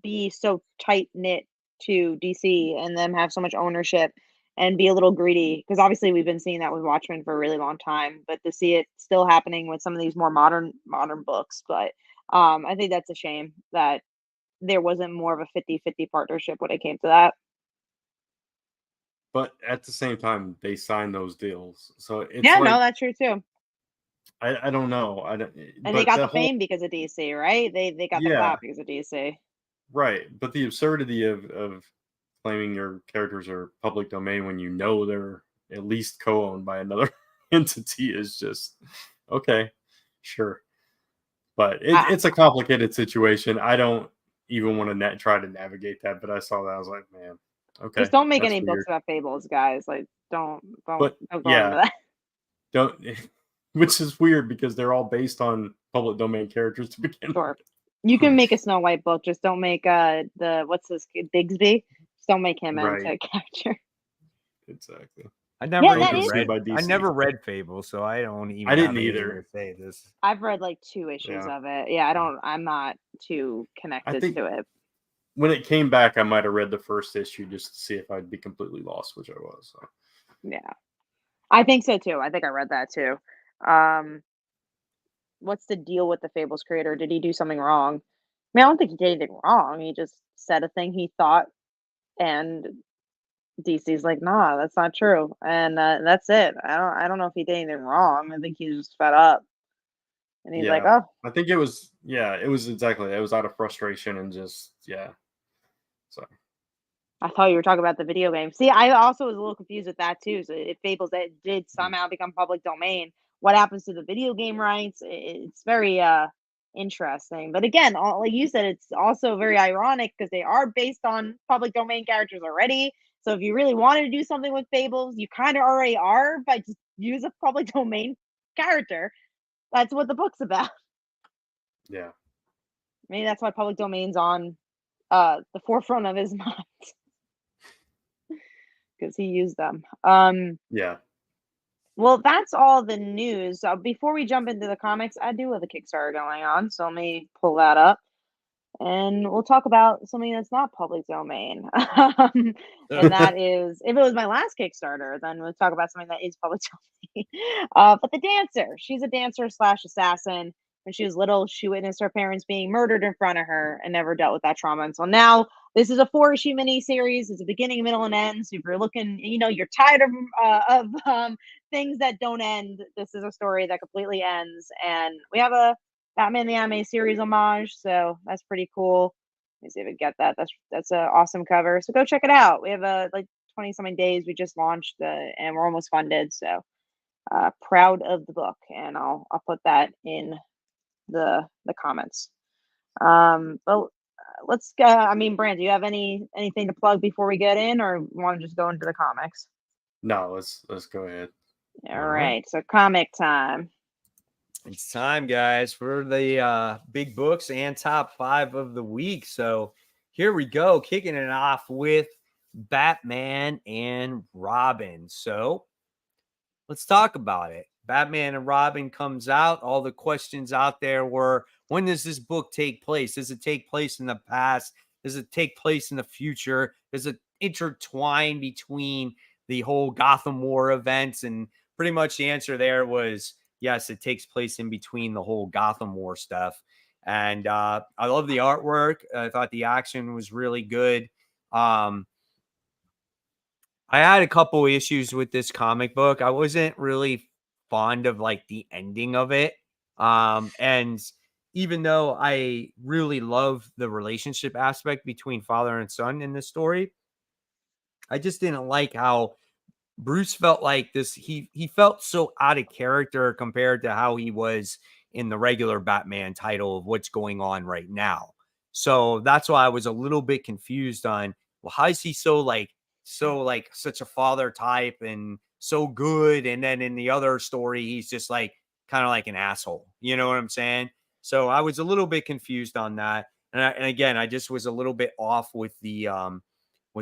be so tight knit to DC and them have so much ownership and be a little greedy because obviously we've been seeing that with Watchmen for a really long time, but to see it still happening with some of these more modern books. But I think that's a shame that there wasn't more of a 50-50 partnership when it came to that. But at the same time, they signed those deals, so it's Yeah, like, no, that's true too. I don't know. And but they got the whole, fame because of DC, right? They got the Yeah. clout because of DC. right. But the absurdity of claiming your characters are public domain when you know they're at least co-owned by another entity is just okay, sure. But it's a complicated situation. I don't even want to try to navigate that. But I saw that, I was like, man, okay. Just don't make that's any weird. books about Fables, guys. Like, don't But, go into yeah. that. Don't, which is weird because they're all based on public domain characters to begin Sure. with. You can make a Snow White book, just don't make the what's this kid, Bigsby? Just don't make him Right. into a character. Exactly. I never that even is- read. by I DC. never read Fable, so I don't even. I didn't have anything either. to say this. I've read like 2 issues Yeah. of it. Yeah, I'm not too connected think- to it. When it came back, I might have read the first issue just to see if I'd be completely lost, which I was. So. Yeah. I think so too. I think I read that too. What's the deal with the Fables creator? Did he do something wrong? I mean, I don't think he did anything wrong. He just said a thing he thought, and DC's like, nah, that's not true, and that's it. I don't know if he did anything wrong. I think he's just fed up, and he's like, Yeah. oh, I think it was exactly. It was out of frustration and just, yeah. So, I thought you were talking about the video game. See, I also was a little confused with that too. So if Fables that did somehow become public domain, what happens to the video game rights? It's very interesting. But again, like you said, it's also very ironic because they are based on public domain characters already. So if you really wanted to do something with Fables, you kind of already are by just use a public domain character. That's what the book's about. yeah. Maybe that's why public domain's on the forefront of his mind. Because he used them. Yeah. Well, that's all the news. Before we jump into the comics, I do have a Kickstarter going on, so let me pull that up, and we'll talk about something that's not public domain. And that is, if it was my last Kickstarter, then we'll talk about something that is public domain. But the dancer, she's a dancer / assassin when she was little, she witnessed her parents being murdered in front of her and never dealt with that trauma until now. This is a 4-issue miniseries. It's a beginning, middle, and end. So if you're looking, you're tired of things that don't end, this is a story that completely ends. And we have a Batman the Anime series homage, so that's pretty cool. Let me see if I can get that. That's an awesome cover. So go check it out. We have a 20 something days. We just launched and we're almost funded. So proud of the book, and I'll put that in the comments. But let's go. I mean, Brand, do you have anything to plug before we get in, or want to just go into the comics? No, let's go ahead. All right, so comic time. It's time, guys, for the big books and top 5 of the week. So here we go, kicking it off with Batman and Robin. So let's talk about it. Batman and Robin comes out. All the questions out there were, when does this book take place? Does it take place in the past? Does it take place in the future? Does it intertwine between the whole Gotham War events? And pretty much the answer there was yes, it takes place in between the whole Gotham War stuff. And I love the artwork. I thought the action was really good. I had a couple issues with this comic book. I wasn't really fond of like the ending of it. And even though I really love the relationship aspect between father and son in this story, I just didn't like how Bruce felt like this. He felt so out of character compared to how he was in the regular Batman title of what's going on right now. So that's why I was a little bit confused on, well, how is he so like such a father type and so good, and then in the other story he's just like kind of like an asshole. You know what I'm saying? So I was a little bit confused on that, and again, I just was a little bit off with the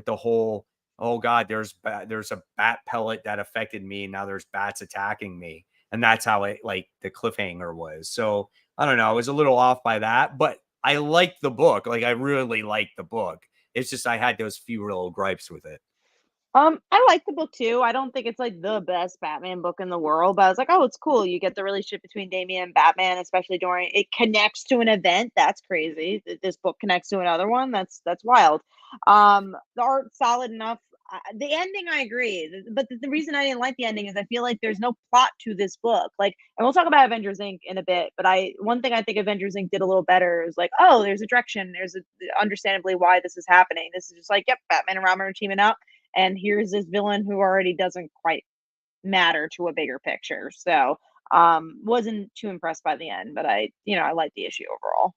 whole, oh God, there's a bat pellet that affected me, and now there's bats attacking me, and that's how it like the cliffhanger was. So I don't know, I was a little off by that, but I liked the book. Like I really liked the book. It's just I had those few little gripes with it. I like the book too. I don't think it's like the best Batman book in the world, but I was like, oh, it's cool. You get the relationship between Damian and Batman, especially during it connects to an event. That's crazy. This book connects to another one. That's wild. The art's solid enough. The ending, I agree, but the reason I didn't like the ending is I feel like there's no plot to this book. Like, and we'll talk about Avengers Inc. in a bit, but one thing I think Avengers Inc. did a little better is like, oh, there's a direction. There's understandably why this is happening. This is just like, yep, Batman and Robin are teaming up, and here's this villain who already doesn't quite matter to a bigger picture. So wasn't too impressed by the end, but I like the issue overall.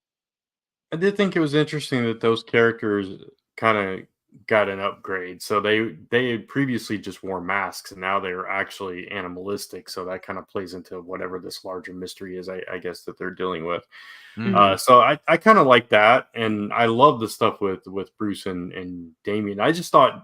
I did think it was interesting that those characters kind of got an upgrade. So they had previously just wore masks, and now they're actually animalistic. So that kind of plays into whatever this larger mystery is, I guess, that they're dealing with. So I kind of like that, and I love the stuff with Bruce and Damian. I just thought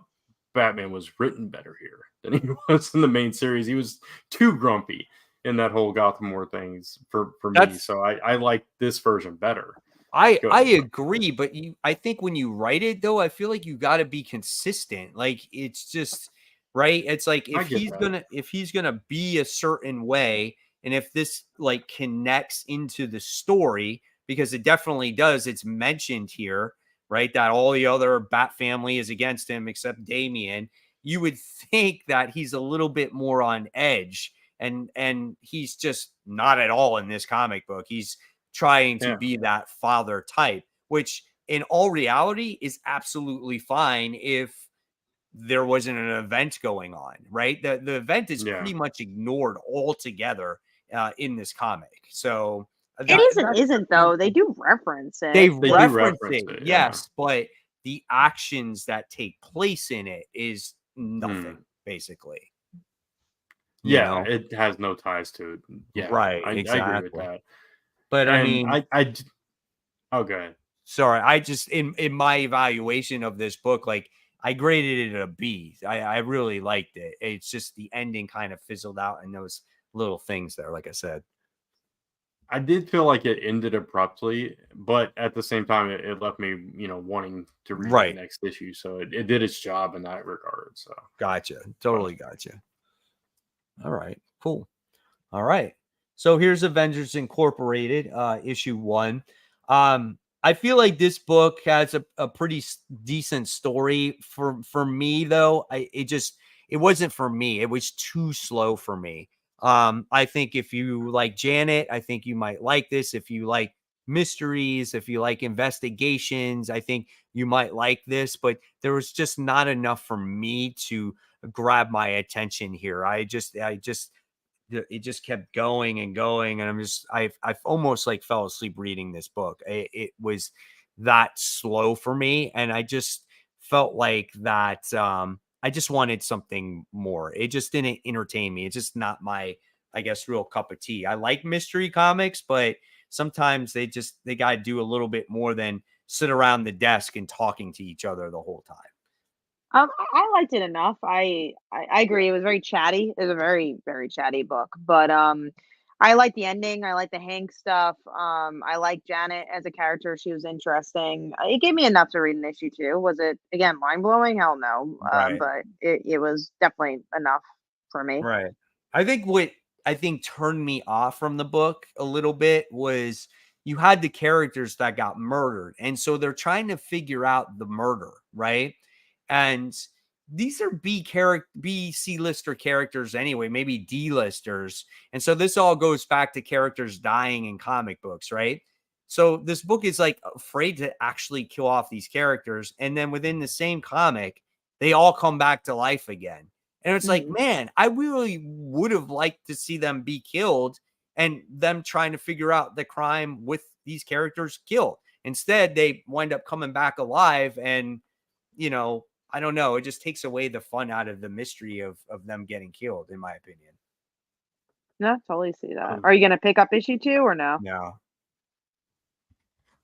Batman was written better here than he was in the main series. He was too grumpy in that whole Gotham War things for me. So I like this version better. I agree, but I think when you write it though, I feel like you got to be consistent. Like it's just right. It's like if he's gonna be a certain way, and if this like connects into the story, because it definitely does. It's mentioned here, right? That all the other Bat family is against him except Damian. You would think that he's a little bit more on edge, and he's just not at all in this comic book. He's trying to be that father type, which in all reality is absolutely fine if there wasn't an event going on, right? The event is pretty much ignored altogether in this comic. So it isn't though. They do reference it. They reference it, yes, but the actions that take place in it is nothing, basically. Yeah, it has no ties to it. Yeah, right. I agree with that. But and I mean, oh, go ahead. Sorry, I just in my evaluation of this book, like I graded it a B. I really liked it. It's just the ending kind of fizzled out, and those little things there, like I said. I did feel like it ended abruptly, but at the same time, it left me, wanting to read the next issue. So it did its job in that regard. So gotcha, totally gotcha. All right, cool. All right. So here's Avengers Incorporated, issue 1. I feel like this book has a pretty decent story. For me, though, it wasn't for me. It was too slow for me. I think if you like Janet, I think you might like this. If you like mysteries, if you like investigations, I think you might like this. But there was just not enough for me to grab my attention here. It just kept going and going, and I've almost like fell asleep reading this book. It was that slow for me, and I just felt like that I just wanted something more. It just didn't entertain me. It's just not my, I guess, real cup of tea. I like mystery comics, but sometimes they got to do a little bit more than sit around the desk and talking to each other the whole time. I liked it enough. I agree. It was very chatty. It was a very, very chatty book. But I like the ending. I like the Hank stuff. I like Janet as a character. She was interesting. It gave me enough to read an issue 2. Was it again mind blowing? Hell no. Right. But it was definitely enough for me. Right. I think turned me off from the book a little bit was you had the characters that got murdered. And so they're trying to figure out the murder, right? And these are B C-lister characters anyway, maybe D-listers. And so this all goes back to characters dying in comic books, right? So this book is like afraid to actually kill off these characters. And then within the same comic, they all come back to life again. And it's like, man, I really would have liked to see them be killed and them trying to figure out the crime with these characters killed. Instead, they wind up coming back alive. And, I don't know. It just takes away the fun out of the mystery of them getting killed, in my opinion. No, totally see that. Are you going to pick up issue 2 or no? No.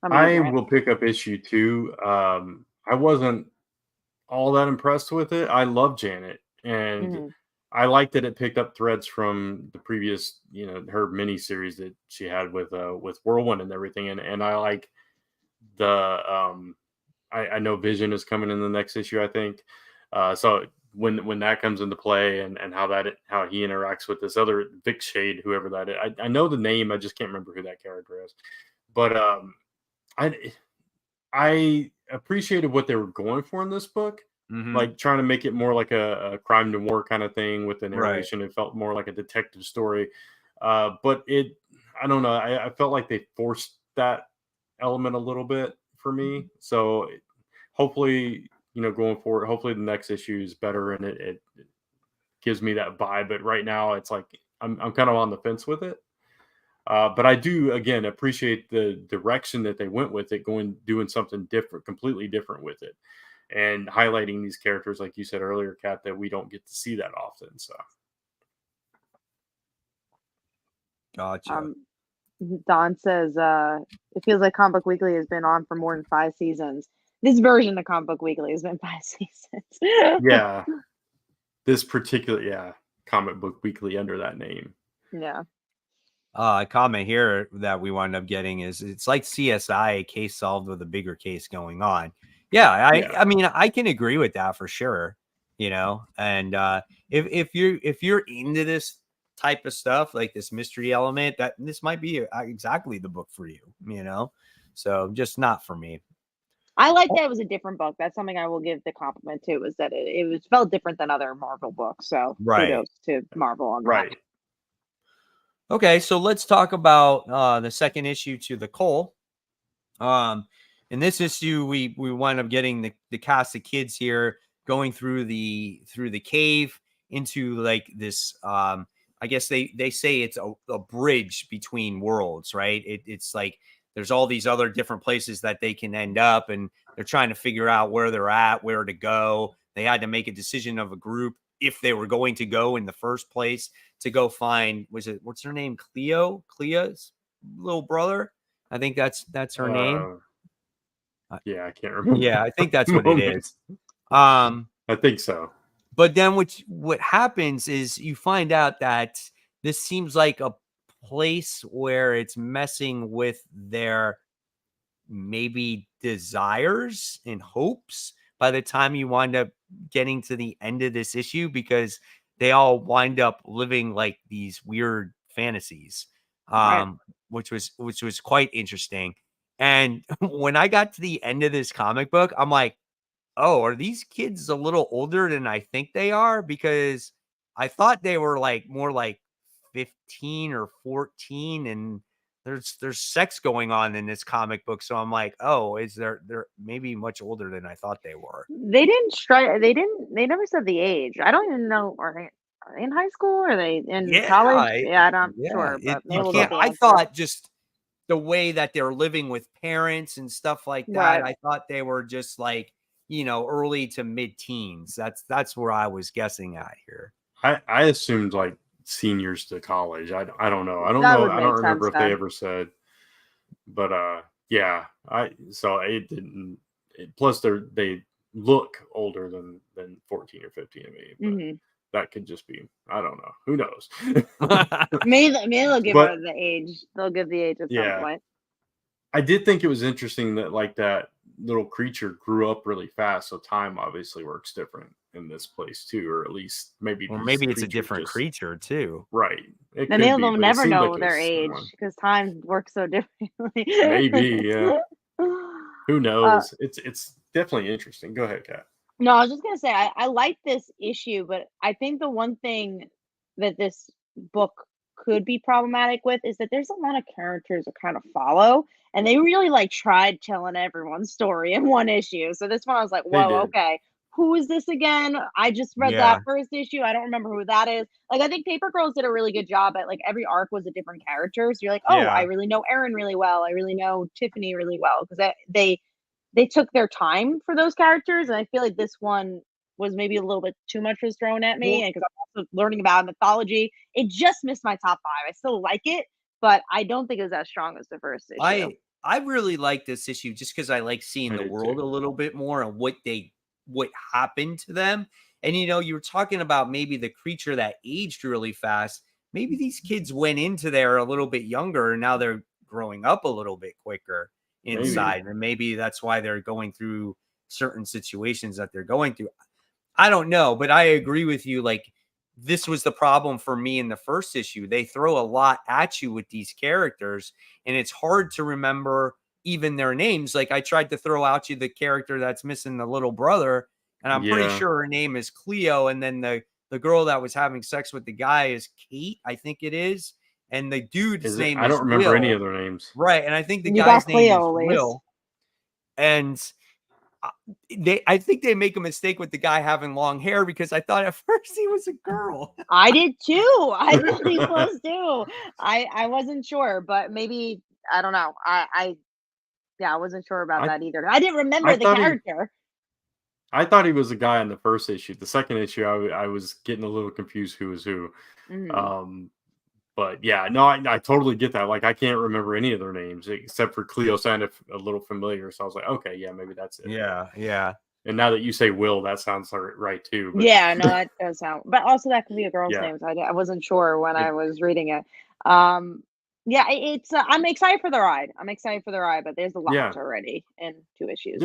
I will pick up issue 2. I wasn't all that impressed with it. I love Janet. And I liked that it picked up threads from the previous, her mini series that she had with Whirlwind and everything. And I like the I know Vision is coming in the next issue, I think. So when that comes into play and how he interacts with this other Vic Shade, whoever that is, I know the name, I just can't remember who that character is. But I appreciated what they were going for in this book. Like trying to make it more like a crime noir kind of thing with the narration. Right. It felt more like a detective story. But I don't know. I felt like they forced that element a little bit for me. So hopefully, going forward, hopefully the next issue is better and it gives me that vibe. But right now it's like, I'm kind of on the fence with it. But I do, again, appreciate the direction that they went with it, doing something different, completely different with it. And highlighting these characters, like you said earlier, Kat, that we don't get to see that often. So, gotcha. Don says, it feels like Comic Book Weekly has been on for more than 5 seasons. This version of Comic Book Weekly has been 5 seasons. Yeah. This particular, Comic Book Weekly under that name. Yeah. A comment here that we wound up getting is it's like CSI, a case solved with a bigger case going on. Yeah, I mean, I can agree with that for sure. And if you're into this type of stuff, like this mystery element, that this might be exactly the book for you. So just not for me. I like that it was a different book. That's something I will give the compliment to, is that it felt different than other Marvel books. So kudos to Marvel on that. Right. Okay, so let's talk about the second issue to the Cole. In this issue, we wind up getting the cast of kids here going through the cave into like this. I guess they say it's a bridge between worlds, right? It's like there's all these other different places that they can end up, and they're trying to figure out where they're at, where to go. They had to make a decision of a group if they were going to go in the first place to go find, what's her name? Clea's little brother. I think that's her name. Yeah, I can't remember. Yeah, I think that's what it is. I think so. But then what happens is you find out that this seems like a place where it's messing with their maybe desires and hopes by the time you wind up getting to the end of this issue, because they all wind up living like these weird fantasies. Right. which was quite interesting. And when I got to the end of this comic book, I'm like, oh, are these kids a little older than I think they are? Because I thought they were like more like 15 or 14, and there's sex going on in this comic book. So I'm like, oh, is they're maybe much older than I thought they were. They didn't strike. They never said the age. I don't even know. Are they in high school? Are they in college? Yeah, I'm not Yeah. sure, but You maybe we'll get can't. the I answer. thought just the way that they're living with parents and stuff like that. Right. I thought they were just like, early to mid teens. That's where I was guessing at here. I assumed like seniors to college. I don't know. I don't That know. would I don't make remember sense if they then. ever said, but yeah. So it didn't. Plus, they look older than 14 or 15 to me, but hmm that could just be, I don't know. Who knows? Maybe they'll give But her the age. They'll give the age at some yeah, point. I did think it was interesting that like that little creature grew up really fast. So time obviously works different in this place too, or at least maybe Or these maybe it's a creatures different just creature too. right. It And could be, they'll but it never seemed know like it their was age someone. because time works so differently. Maybe, yeah. Who uh, knows? It's definitely interesting. Go ahead, Kat. no, I was just gonna say I like this issue, but I think the one thing that this book could be problematic with is that there's a lot of characters to kind of follow, and they really like tried telling everyone's story in one issue. So this one I was like, They whoa, did. okay. Who is this again? I just read that Yeah. first issue. I don't remember who that is. Like I think Paper Girls did a really good job at like every arc was a different character. So you're like, oh, I Yeah. really know Erin really well. I really know Tiffany really well because they took their time for those characters, and I feel like this one was maybe a little bit too much was thrown at me, Well, and because I'm also learning about mythology, it just missed my top 5. I still like it, but I don't think it was as strong as the first issue. I really like this issue just because I like seeing I the did world too. a little bit more and what happened to them. And you were talking about maybe the creature that aged really fast. Maybe these kids went into there a little bit younger and now they're growing up a little bit quicker Maybe. inside. And maybe that's why they're going through certain situations that they're going through. I don't know, but I agree with you. Like, this was the problem for me in the first issue. They throw a lot at you with these characters, and it's hard to remember even their names. Like, I tried to throw out you the character that's missing the little brother, and I'm pretty Yeah. sure her name is Cleo, and then the girl that was having sex with the guy is Kate, I think it is, and the dude's Is it? name I don't is remember any Will, of their names. right? And I think the You got guy's name is Cleo, at least. Will, and uh, I think they make a mistake with the guy having long hair because I thought at first he was a girl. I did too. I thought he was too. I wasn't sure, but maybe I don't know. Yeah, I wasn't sure about I that either. I didn't I remember the thought he character. I thought he was a guy in the first issue. The second issue, I was getting a little confused who was who. Mhm. Um, but yeah, no, I totally get that. Like, I can't remember any of their names except for Cleo sounded a little familiar. So I was like, okay, yeah, maybe that's it. Yeah. And now that you say Will, that sounds right too. But Yeah, no, that does sound but also that could be a girl's yeah, name, so I wasn't sure when I it, was reading it. Yeah, it's I'm excited for the ride. I'm excited for the ride, but there's a lot yeah, already in 2 issues.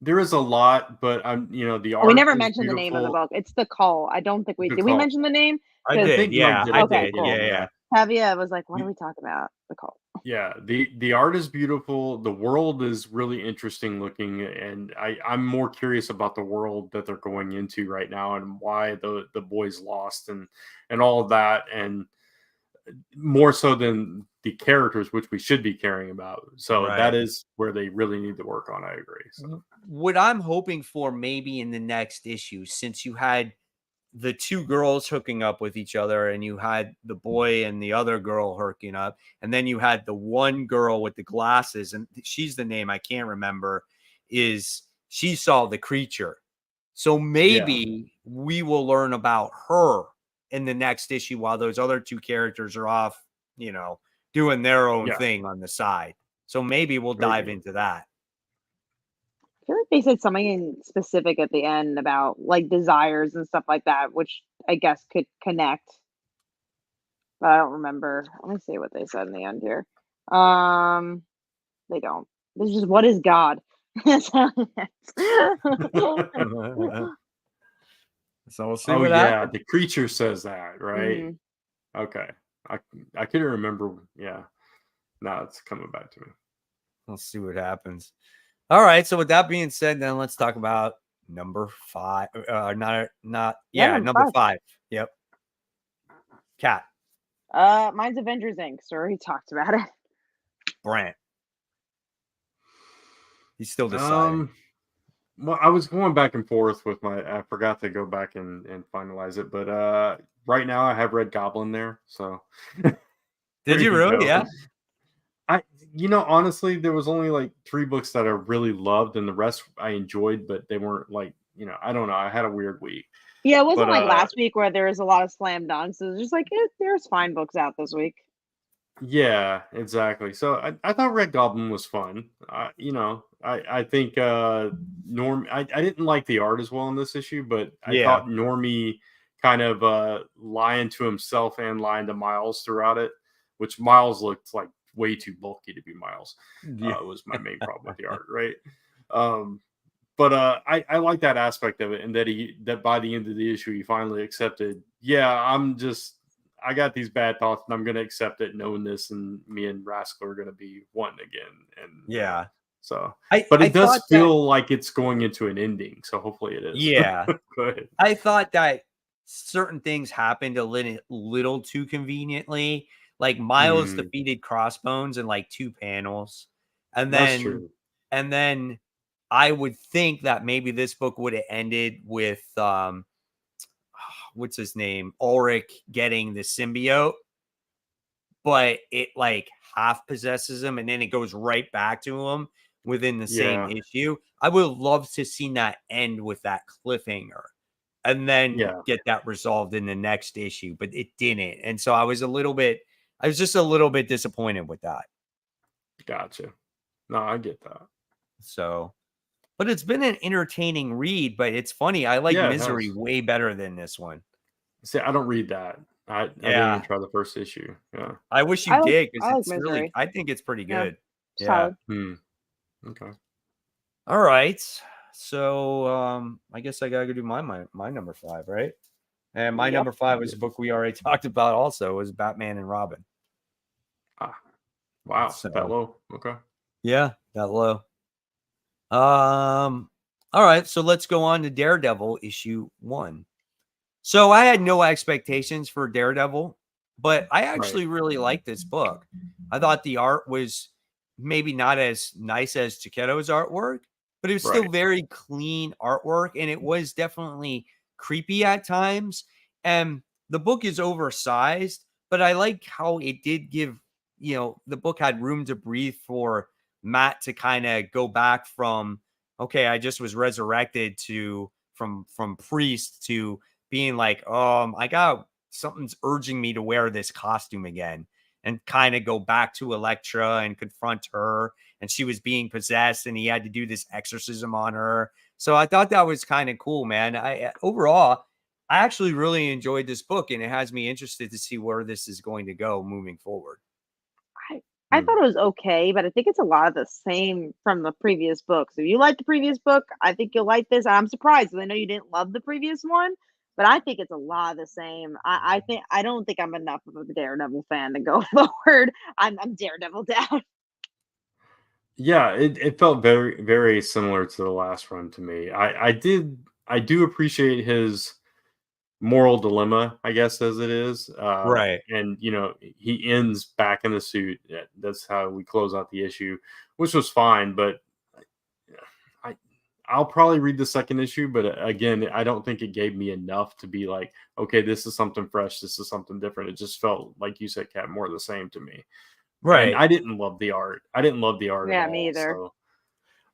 there is a lot, but I'm the Oh, we art never is mentioned the name of the beautiful. book. It's The Call. I don't think we The did we call, mention the name? I I Because did. think Mike Yeah, did I at the okay, did. cool. beginning. Yeah. Yeah. Tavia was like, "What are The- we talking about?" The Call. Yeah, the art is beautiful. The world is really interesting looking, and I'm more curious about the world that they're going into right now and why the boys lost and all of that, and more so than the characters, which we should be caring about. So that Right. is where they really need to work on. I agree. So What I'm hoping for maybe in the next issue, since you had the two girls hooking up with each other and you had the boy and the other girl hooking up, and then you had the one girl with the glasses, and she's the name I can't remember, is she saw the creature. So yeah, maybe we will learn about her in the next issue while those other two characters are off, doing their own yeah, thing on the side. So maybe we'll dive maybe. into that. I feel like they said something in specific at the end about like desires and stuff like that, which I guess could connect, but I don't remember. Let me see what they said in the end here. Um, they don't. This is just what is God? That's how it ends. So we'll see Oh what yeah, happens. the creature says that, right? Mhm. Okay. I couldn't remember. Yeah, now it's coming back to me. We'll see what happens. All right. So with that being said, then let's talk about number 5. Number Number 5. 5. Yep. Cat. Mine's Avengers Inc. So we already talked about it. Brant. He's still deciding. Well, I was going back and forth with I forgot to go back and finalize it, but right now I have Red Goblin there. So Did you really? go. Yeah. Honestly, there was only like 3 books that I really loved, and the rest I enjoyed, but they weren't like, I don't know. I had a weird week. Yeah, it wasn't But like last week where there was a lot of slam dunks. It was just like there's fine books out this week. yeah, exactly. So I thought Red Goblin was fun. I think Norm. I didn't like the art as well in this issue, but I Yeah. thought Normie kind of lying to himself and lying to Miles throughout it, which Miles looked like way too bulky to be Miles. Yeah. Was my main problem with the art, right? But I like that aspect of it, and that by the end of the issue he finally accepted. Yeah, I got these bad thoughts, and I'm going to accept it, knowing this, and me and Rascal are going to be one again. And Yeah. So, I but it does thought feel like it's going into an ending. So hopefully it is. Yeah. Go ahead. I thought that certain things happened a little too conveniently. Like Miles defeated Crossbones in like 2 panels. And That's then true. and then I would think that maybe this book would have ended with what's his name? Ulrich getting the symbiote, but it like half possesses him and then it goes right back to him within the same issue. I would love to see that end with that cliffhanger and then get that resolved in the next issue, but it didn't. And so I was just a little bit disappointed with that. Gotcha. No, I get that. So, but it's been an entertaining read, but it's funny. I like Misery way better than this one. See, I don't read that. I didn't even try the first issue. Yeah. I wish you did, because it's Misery. I think it's pretty good. Yeah. Okay. All right. So I guess I gotta go do my number 5, right? And my number 5 was a book we already talked about also, was Batman and Robin. Wow. So, that low. Okay. Yeah, that low. All right, so let's go on to Daredevil issue 1. So I had no expectations for Daredevil, but I actually really liked this book. I thought the art was maybe not as nice as Chiquetto's artwork, but it was still very clean artwork, and it was definitely creepy at times. And the book is oversized, but I like how it did give, the book had room to breathe for Matt to kind of go back from, okay, I just was resurrected from priest to being like, something's urging me to wear this costume again, and kind of go back to Elektra and confront her. And she was being possessed and he had to do this exorcism on her. So I thought that was kind of cool, man. Overall, I actually really enjoyed this book, and it has me interested to see where this is going to go moving forward. I thought it was okay, but I think it's a lot of the same from the previous books. If you like the previous book, I think you'll like this. I'm surprised because I know you didn't love the previous one, but I think it's a lot of the same. I don't think I'm enough of a Daredevil fan to go forward. I'm Daredevil down. Yeah, it felt very, very similar to the last run to me. I do appreciate his moral dilemma, I guess, as it is. Right. And, he ends back in the suit. That's how we close out the issue, which was fine. But I'll probably read the second issue. But again, I don't think it gave me enough to be like, okay, this is something fresh. This is something different. It just felt, like you said, Kat, more of the same to me. Right. And I didn't love the art. Yeah, at all, me either. So.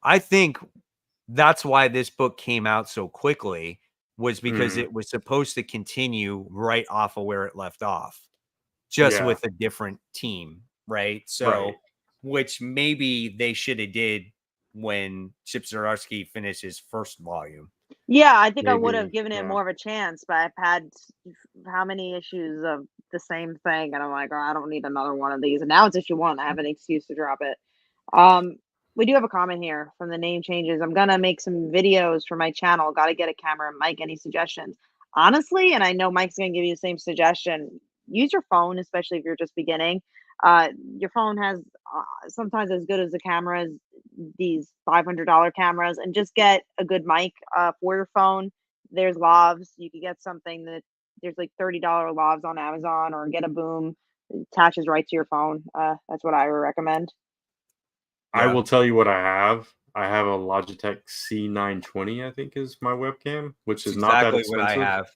I think that's why this book came out so quickly, was because it was supposed to continue right off of where it left off, just with a different team, right? So, which maybe they should have did when Chip Zdarsky finished his first volume. Yeah, I think I would have given it more of a chance, but I've had how many issues of the same thing, and I'm like, I don't need another one of these. And now it's issue 1. I have an excuse to drop it. We do have a comment here from the name changes. I'm gonna make some videos for my channel. Got to get a camera. Mike, any suggestions? Honestly, and I know Mike's gonna give you the same suggestion. use your phone, especially if you're just beginning. Your phone has sometimes as good as the cameras, these $500 cameras, and just get a good mic for your phone. There's lavs. You could get something that there's like $30 lavs on Amazon, or get a boom. It attaches right to your phone. That's what I would recommend. I Yeah. will tell you what I have. I have a Logitech C920, I think is my webcam, which It's is not that exactly what I expensive. have.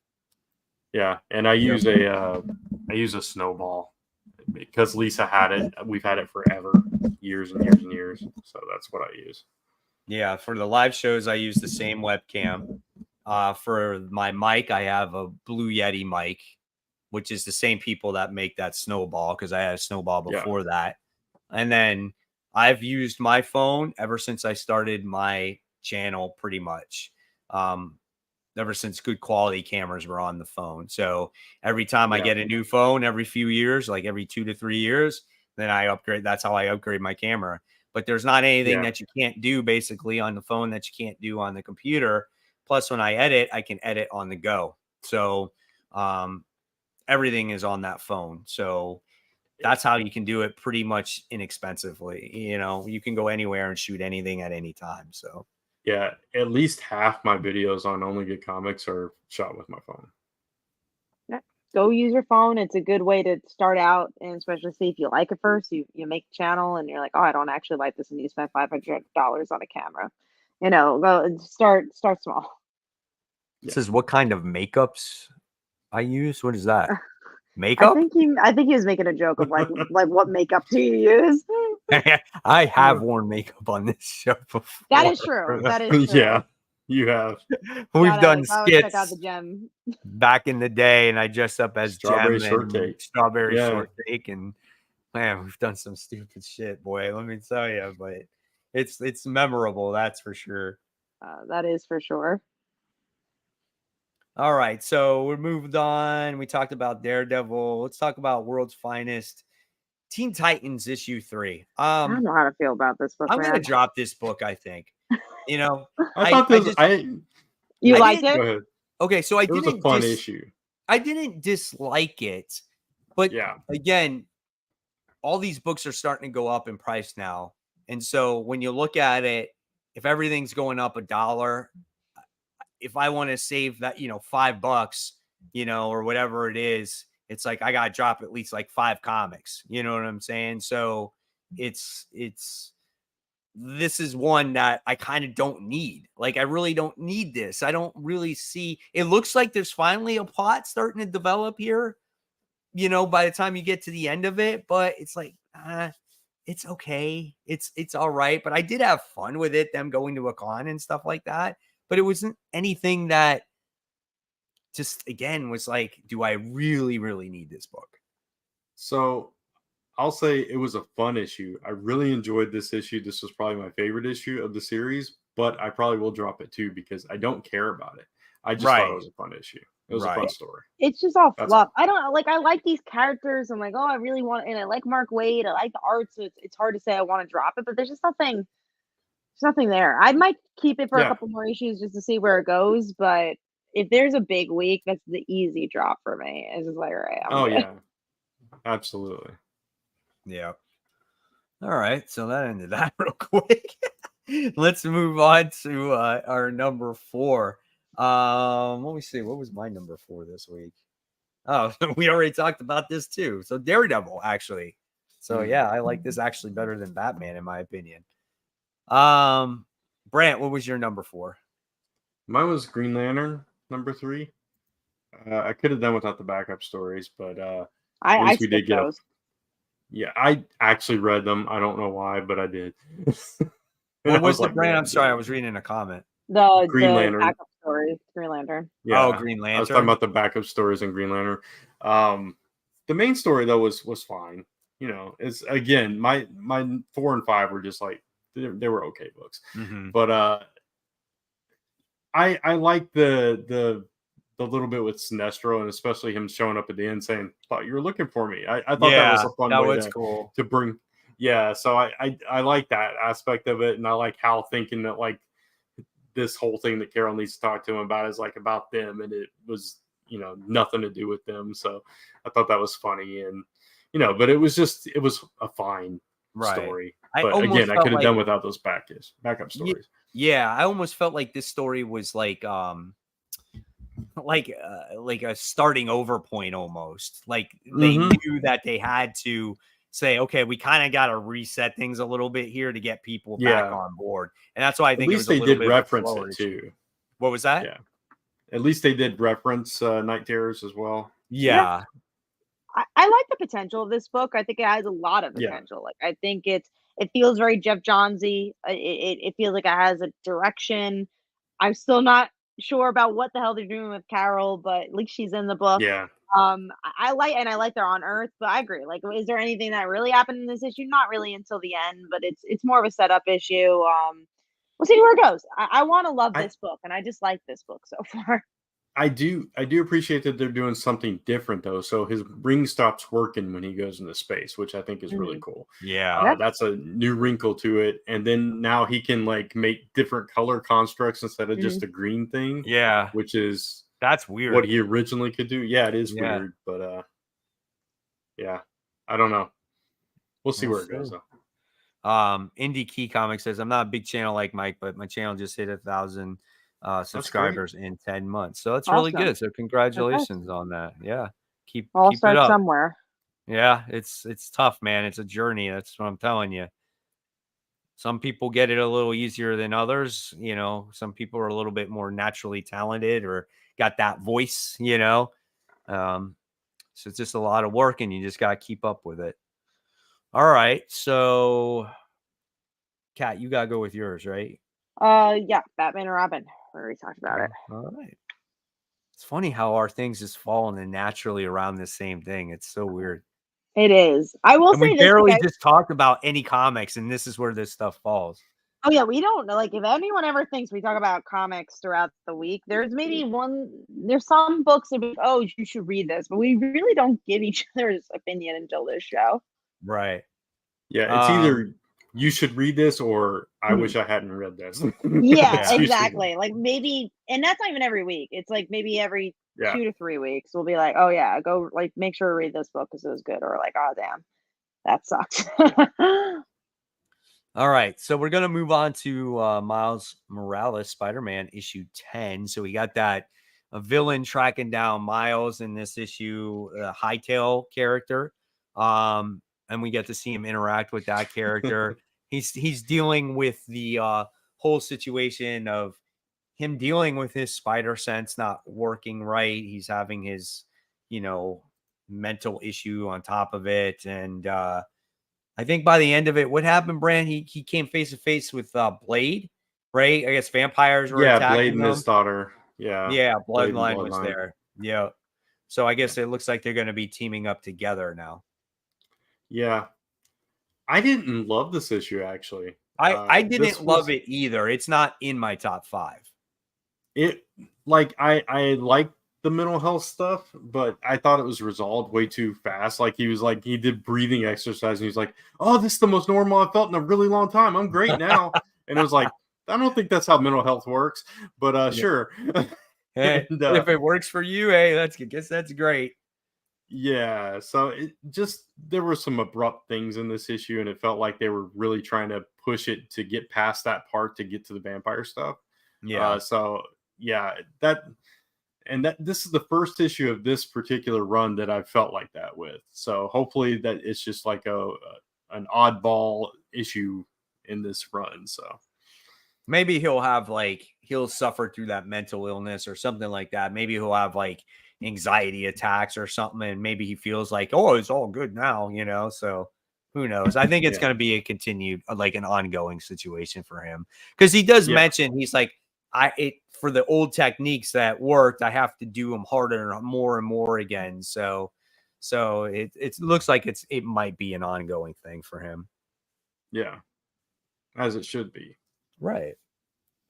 Yeah, and I Yep. use a Snowball because Lisa had it. We've had it forever, years and years and years. So that's what I use. Yeah, for the live shows, I use the same webcam. For my mic, I have a Blue Yeti mic, which is the same people that make that Snowball, because I had a Snowball Yeah. before that. And then I've used my phone ever since I started my channel, pretty much. Ever since good quality cameras were on the phone. So every time I Yeah. get a new phone, every few years, like every 2 to 3 years, then I upgrade. That's how I upgrade my camera. But there's not anything Yeah. that you can't do basically on the phone that you can't do on the computer. Plus, when I edit, I can edit on the go. So everything is on that phone. So that's how you can do it pretty much inexpensively. You know, you can go anywhere and shoot anything at any time. So Yeah, at least half my videos on Only Good Comics are shot with my phone. Yeah. Go use your phone. It's a good way to start out, and especially see if you like it first. You make a channel and you're like, oh, I don't actually like this, and you spend $500 on a camera. Go and start small. it says what kind of makeups I use. What is that? I Makeup? think he was making a joke of like what makeup do you use? I have worn makeup on this show before. That is true. That is true. Yeah, you have We've done Gotta check out skits the gem. back in the day, and I dressed up as Strawberry Gem Shortcake. and Strawberry Yeah. Shortcake, and man, we've done some stupid shit, boy. Let me tell you, but it's memorable, that's for sure. That is for sure. All right, so we moved on. We talked about Daredevil. Let's talk about World's Finest. Teen Titans issue 3. I don't know how to feel about this book, I'm gonna man. drop this book, I think. You know, I thought this. You I liked didn't- it? Go ahead. okay, so It was a fun issue. I didn't dislike it, but Yeah, again, all these books are starting to go up in price now. And so when you look at it, if everything's going up $1, if I want to save that, $5, or whatever it is, it's like I got to drop at least like 5 comics. You know what I'm saying? So this is one that I kind of don't need. Like, I really don't need this. I don't really see. It looks like there's finally a plot starting to develop here, by the time you get to the end of it, but it's like, it's okay. It's all right. But I did have fun with it, them going to a con and stuff like that. But it wasn't anything that just, again, was like, do I really, really need this book? so I'll say it was a fun issue. I really enjoyed this issue. This was probably my favorite issue of the series, but I probably will drop it too because I don't care about it. I just thought it was a fun issue. It was a fun story. It's just all That's fluff. all. I don't like. I like these characters. I'm like, oh, I really want, and I like Mark Waid. I like the art, so it's hard to say I want to drop it, but there's just nothing. There's nothing there. I might keep it for a couple more issues just to see where it goes, but if there's a big week, that's the easy drop for me. It's just like, all right. I'm good. Yeah, absolutely. Yeah. All right. So that ended that real quick. Let's move on to our number 4. Let me see. What was my number 4 this week? Oh, we already talked about this too. So Daredevil, actually. So yeah, I like this actually better than Batman, in my opinion. Brant, what was your number 4? Mine was Green Lantern, number 3. I could have done without the backup stories, but at least we did get those. Yeah, I actually read them. I don't know why, but I did. What was the brand? I'm sorry, I was reading a comment. The Green Lantern backup story, Green Lantern. Yeah, Green Lantern. I was talking about the backup stories in Green Lantern. The main story though was fine. It's again my 4 and 5 were just like they were okay books, but I like the little bit with Sinestro, and especially him showing up at the end saying, "Thought you were looking for me." I thought that was a fun way cool to bring. Yeah, so I like that aspect of it, and I like Hal thinking that like this whole thing that Carol needs to talk to him about is like about them, and it was nothing to do with them. So I thought that was funny, and but it was a fine story. I But almost again, I felt could have like done without those backup Ye- stories. yeah, I almost felt like this story was like a starting over point almost. Like they Mhm. knew that they had to say, okay, we kind of got to reset things a little bit here to get people back Yeah. on board. And that's why I At think it least was a they little did bit of a reference slower it issue. too. What was that? Yeah. At least they did reference Night Terrors as well. Yeah. I like the potential of this book. I think it has a lot of Yeah. potential. Like I think it feels very Jeff Johnsy. It feels like it has a direction. I'm still not sure about what the hell they're doing with Carol, but at least she's in the book. Yeah. I like they're on Earth, but I agree. Like, is there anything that really happened in this issue? Not really until the end, but it's more of a setup issue. We'll see where it goes. I want to love I this book, and I just like this book so far. I do appreciate that they're doing something different though. So his ring stops working when he goes into space, which I think is really cool. Yeah. Yeah. That's a new wrinkle to it. And then now he can like make different color constructs instead of just a green thing. Yeah. Which is That's weird. what he originally could do. Yeah, it is Yeah. weird, but yeah, I don't know. We'll see where it goes though. Indie Key Comics says, I'm not a big channel like Mike, but my channel just hit 1,000 subscribers in 10 months. So that's really Awesome. good. So congratulations on that. Yeah. Keep All it start up. somewhere. Yeah, it's tough, man. It's a journey. That's what I'm telling you. Some people get it a little easier than others. Some people are a little bit more naturally talented or got that voice, so it's just a lot of work and you just got to keep up with it. All right. So, Kat, you got to go with yours, right? Yeah, Batman and Robin. We already talked about it. All right. It's funny how our things just fall in naturally around the same thing. It's so weird. It is. I will And say we this. barely Okay. just talked about any comics, and this is where this stuff falls. Oh yeah, we don't know. Like, if anyone ever thinks we talk about comics throughout the week, there's some books that be, oh, you should read this, but we really don't give each other's opinion until this show. Right. Yeah, it's either you should read this or I wish I hadn't read this. Yeah, exactly. Like maybe, and that's not even every week. It's like maybe every 2 to 3 weeks we'll be like, oh yeah, go like make sure to read this book because it was good, or like, oh damn, that sucks. All right, so we're gonna move on to Miles Morales, Spider-Man issue 10. So we got that a villain tracking down Miles in this issue, Hightail character, and we get to see him interact with that character. He's dealing with the whole situation of him dealing with his spider sense not working right. He's having his mental issue on top of it, and I think by the end of it, what happened, Brand? He came face to face with Blade, right? I guess vampires were attacking Blade and him. his daughter. Yeah, Bloodline was there. Yeah, so I guess it looks like they're going to be teaming up together now. Yeah, I didn't love this issue actually. I didn't love it either. It's not in my top 5. It I like the mental health stuff, but I thought it was resolved way too fast. Like he did breathing exercise and he's like, oh, this is the most normal I've felt in a really long time. I'm great now. And it was like, I don't think that's how mental health works, but sure. Hey, and, if it works for you, hey, that's great. Yeah. So there were some abrupt things in this issue, and it felt like they were really trying to push it to get past that part to get to the vampire stuff. Yeah. This is the first issue of this particular run that I've felt like that with. So hopefully that it's just like an oddball issue in this run. So maybe he'll suffer through that mental illness or something like that. Maybe he'll have like anxiety attacks or something, and maybe he feels like, oh, it's all good now, so who knows? I think it's going to be a continued, like an ongoing situation for him, because he does mention, he's like, for the old techniques that worked, I have to do them harder and more again. So it looks like it might be an ongoing thing for him. Yeah, as it should be. Right.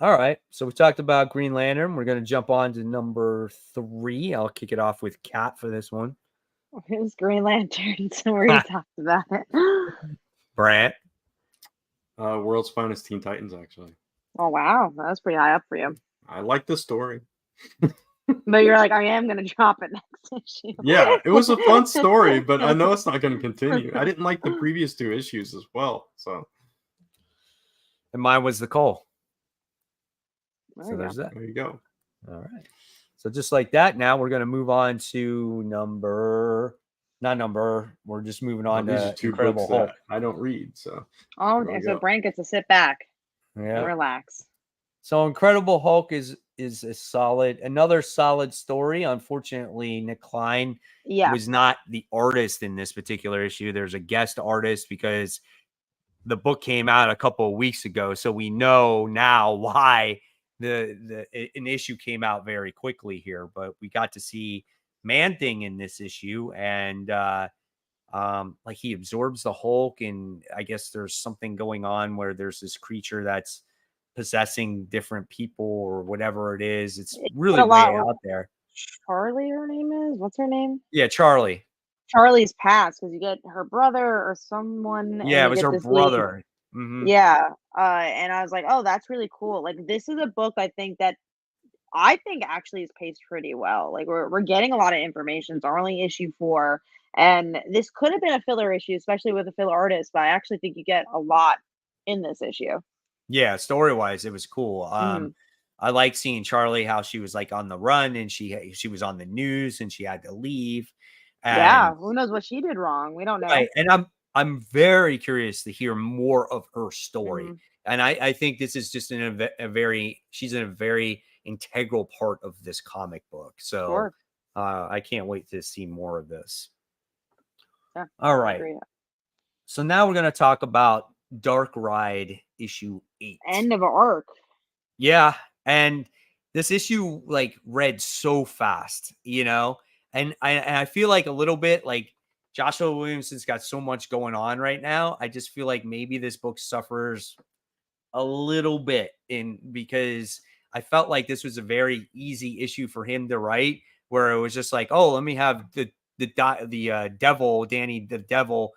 All right. So we talked about Green Lantern. We're going to jump on to number 3. I'll kick it off with Kat for this one. It was Green Lantern, so we talked about it. Brant. World's Finest Teen Titans, actually. Oh, wow. That was pretty high up for you. I like the story. But you're like, I am gonna drop it next issue. Yeah, it was a fun story, but I know it's not going to continue. I didn't like the previous 2 issues as well, so And mine was the Cole. There So you there's go. that. there you go. All right. So just like that, now we're going to move on to we're just moving on These are to 2 Incredible books Hulk. that I don't read, so Oh, there we so go. Brant gets to sit back and Yeah. relax. So Incredible Hulk is another solid story. Unfortunately, Nick Klein Yeah. was not the artist in this particular issue. There's a guest artist because the book came out a couple of weeks ago, so we know now why an issue came out very quickly here. But we got to see Man-Thing in this issue, and like he absorbs the Hulk, and I guess there's something going on where there's this creature that's possessing different people or whatever it is. It's really a way lot with out there. Charlie, her name is? What's her name? Yeah, Charlie. Charlie's past, because you get her brother or someone, and Yeah, it you was get her this lady. brother. Mhm. Yeah. And I was like, oh, that's really cool. Like, this is a book I think actually is paced pretty well. Like, we're getting a lot of information. It's only issue 4, and this could have been a filler issue, especially with a filler artist. But I actually think you get a lot in this issue. Yeah, story-wise, it was cool. Mhm. I like seeing Charlie, how she was like on the run and she was on the news and she had to leave. Yeah, And who knows what she did wrong? We don't know. right, and I'm very curious to hear more of her story. Mhm. And I think this is just she's in a very integral part of this comic book. So Sure. I can't wait to see more of this. Yeah, All I right. agree. So now we're going to talk about Dark Ride issue 8. End of an arc. Yeah, and this issue like read so fast, and I feel like a little bit like Joshua Williamson's got so much going on right now. I just feel like maybe this book suffers a little bit because I felt like this was a very easy issue for him to write, where it was just like, oh, let me have the devil, Danny the Devil,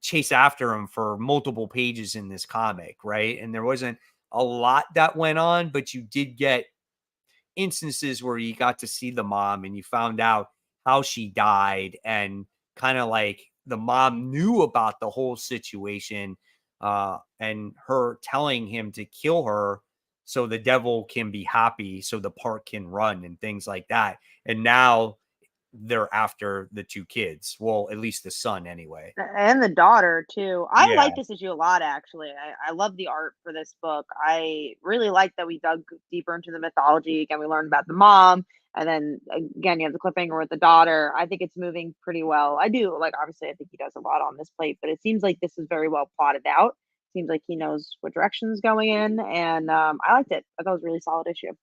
chase after him for multiple pages in this comic, right? And there wasn't a lot that went on, but you did get instances where you got to see the mom and you found out how she died, and kind of like the mom knew about the whole situation, and her telling him to kill her so the devil can be happy, so the park can run and things like that. And now they're after the 2 kids. Well, at least the son anyway. And the daughter too. I Yeah. like this issue a lot, actually. I love the art for this book. I really like that we dug deeper into the mythology. Again, we learned about the mom, and then again, you have the cliffhanger with the daughter. I think it's moving pretty well. I do like, obviously, I think he does a lot on this plate, but it seems like this is very well plotted out. Seems like he knows what direction is going in, and I liked it. I thought it was a really solid issue.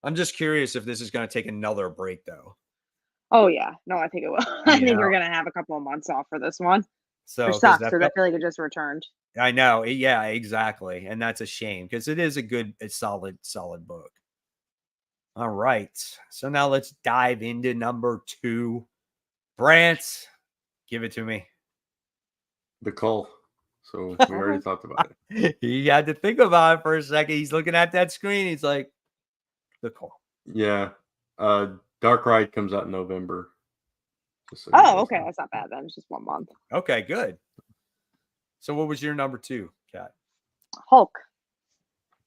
I'm just curious if this is going to take another break though. Oh yeah, no, I think it will. I think we're Yeah. gonna have a couple of months off for this one, So which because sucks because I feel like it just returned. I know. Yeah, exactly. And that's a shame because it is a solid book. All right. So now let's dive into number 2. Brant, give it to me. The Cull. So we already talked about it. He had to think about it for a second. He's looking at that screen. He's like, the call. Yeah. Dark Ride comes out in November. So you Oh, guys okay, know. that's not bad then. It's just 1 month. Okay, good. So what was your number 2, Kat? Hulk.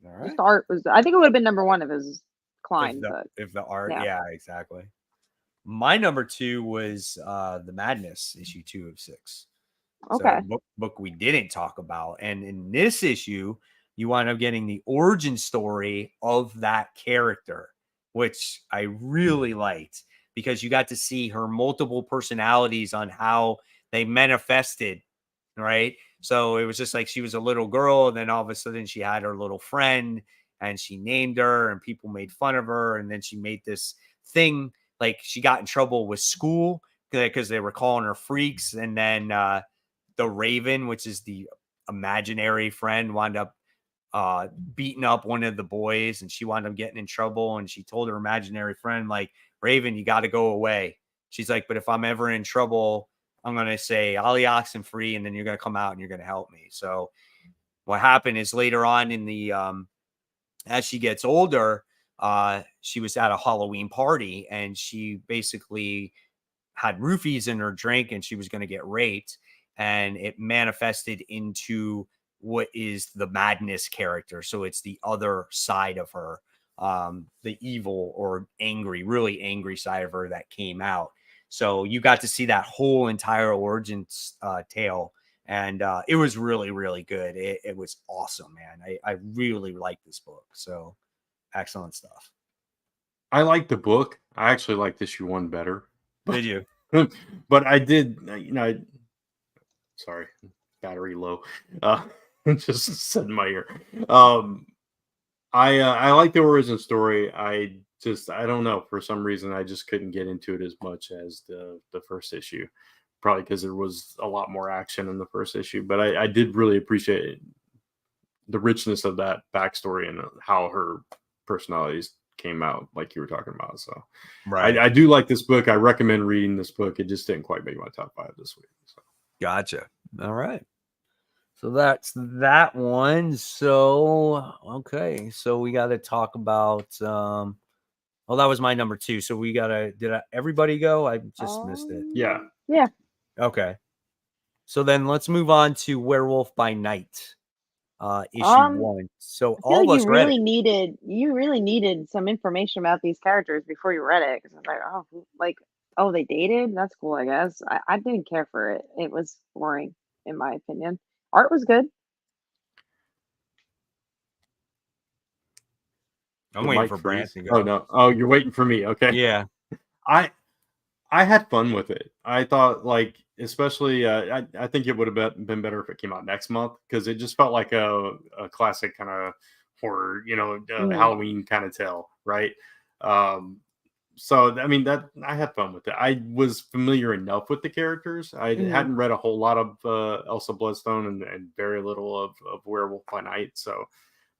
All Just right. the art was. I think it would have been number 1 if it was Klein, but If the art, yeah. yeah, exactly. My number 2 was The Madness, issue 2 of 6. okay. So book we didn't talk about. And in this issue, you wind up getting the origin story of that character, which I really liked because you got to see her multiple personalities on how they manifested, right? So it was just like she was a little girl, and then all of a sudden she had her little friend and she named her and people made fun of her. And then she made this thing, like she got in trouble with school because they were calling her freaks. And then the Raven, which is the imaginary friend, wound up beating up one of the boys, and she wound up getting in trouble. And she told her imaginary friend, like, Raven, you got to go away. She's like, but if I'm ever in trouble, I'm going to say Ollie Oxenfree, and then you're going to come out and you're going to help me. So what happened is later on in the, as she gets older, she was at a Halloween party and she basically had roofies in her drink and she was going to get raped, and it manifested into what is the Madness character. So it's the other side of her, the evil or angry, really angry side of her that came out. So you got to see that whole entire origin tale, and it was really, really good. It was awesome, man. I really like this book. So excellent stuff. I like the book. I actually liked issue 1 better. Did you? But I did, sorry, battery low. Just said in my ear. I like the origin story. I don't know, for some reason I just couldn't get into it as much as the first issue. Probably because there was a lot more action in the first issue, but I did really appreciate the richness of that backstory and how her personalities came out, like you were talking about. So Right. I do like this book. I recommend reading this book. It just didn't quite make my top 5 this week. So. Gotcha. All right. So that's that one. So okay. So we got to talk about well, that was my number 2. So we gotta everybody go? I just missed it. Yeah. Yeah. Okay. So then let's move on to Werewolf by Night. Issue 1. So I feel all of like us read it. you really needed some information about these characters before you read it, because I was like, oh, they dated? That's cool, I guess. I didn't care for it. It was boring, in my opinion. Art was good. I'm The waiting mic for Brant freeze. to go. Oh no. Oh, you're waiting for me. Okay. Yeah. I had fun with it. I thought, like, especially I think it would have been better if it came out next month, because it just felt like a classic kind of horror, Halloween kind of tale, right? So I mean, that I had fun with it. I was familiar enough with the characters. I hadn't read a whole lot of Elsa Bloodstone and very little of Werewolf by Night. So,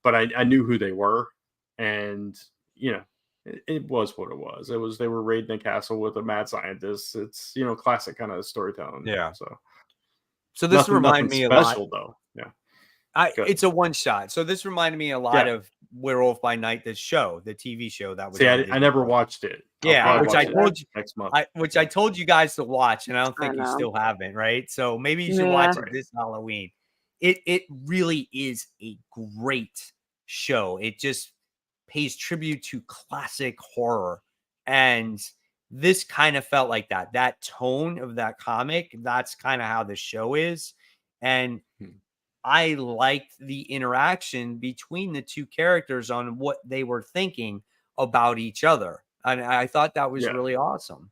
but I knew who they were, and it was what it was. They were raiding a castle with a mad scientist. It's classic kind of storytelling. Yeah. So this reminded nothing me special a lot. though. Yeah. It's a one shot. So this reminded me a lot of Werewolf by Night, the TV show that was. See, on I never watched it. Yeah, which I told you next month. I told you guys to watch, and I don't think you still haven't, right? So maybe you should watch it this Halloween. It really is a great show. It just pays tribute to classic horror, and this kind of felt like that tone of that comic. That's kind of how the show is, and I liked the interaction between the two characters on what they were thinking about each other. And I thought that was really awesome.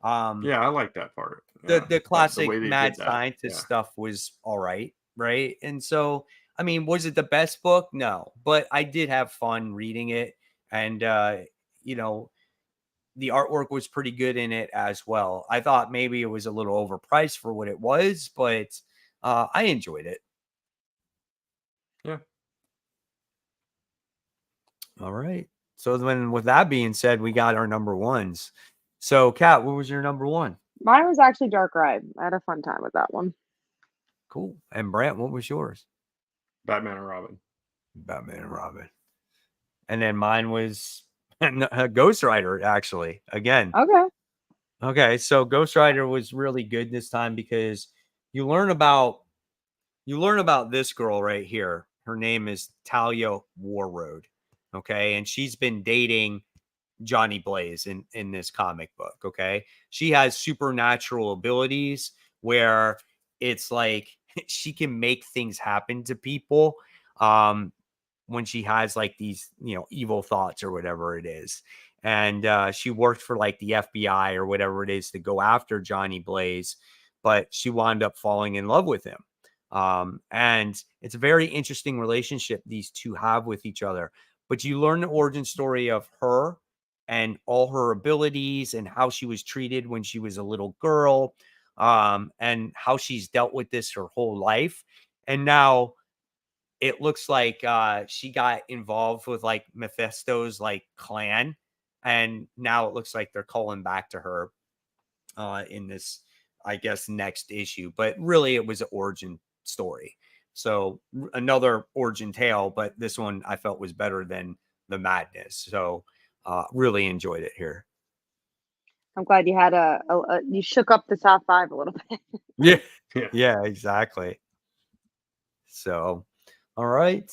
Yeah, I like that part. The classic mad scientist stuff was all right, right? And so, I mean, was it the best book? No, but I did have fun reading it. And, the artwork was pretty good in it as well. I thought maybe it was a little overpriced for what it was, but I enjoyed it. Yeah. All right. So then with that being said, we got our number 1s. So Kat, what was your number 1? Mine was actually Dark Ride. I had a fun time with that one. Cool. And Brant, what was yours? Batman and Robin. Batman and Robin. And then mine was Ghost Rider, actually, again. Okay. So Ghost Rider was really good this time because you learn about this girl right here. Her name is Talia Warroad. Okay. And she's been dating Johnny Blaze in this comic book. Okay. She has supernatural abilities where it's like she can make things happen to people when she has like these, evil thoughts or whatever it is. And she worked for like the FBI or whatever it is to go after Johnny Blaze, but she wound up falling in love with him. And it's a very interesting relationship these two have with each other. But you learn the origin story of her and all her abilities and how she was treated when she was a little girl, and how she's dealt with this her whole life. And now it looks like she got involved with like Mephisto's like clan. And now it looks like they're calling back to her in this, I guess, next issue. But really, it was an origin story. So another origin tale, but this one I felt was better than the madness. So really enjoyed it here. I'm glad you had you shook up the top 5 a little bit. Yeah. Yeah. Yeah, exactly. So, all right.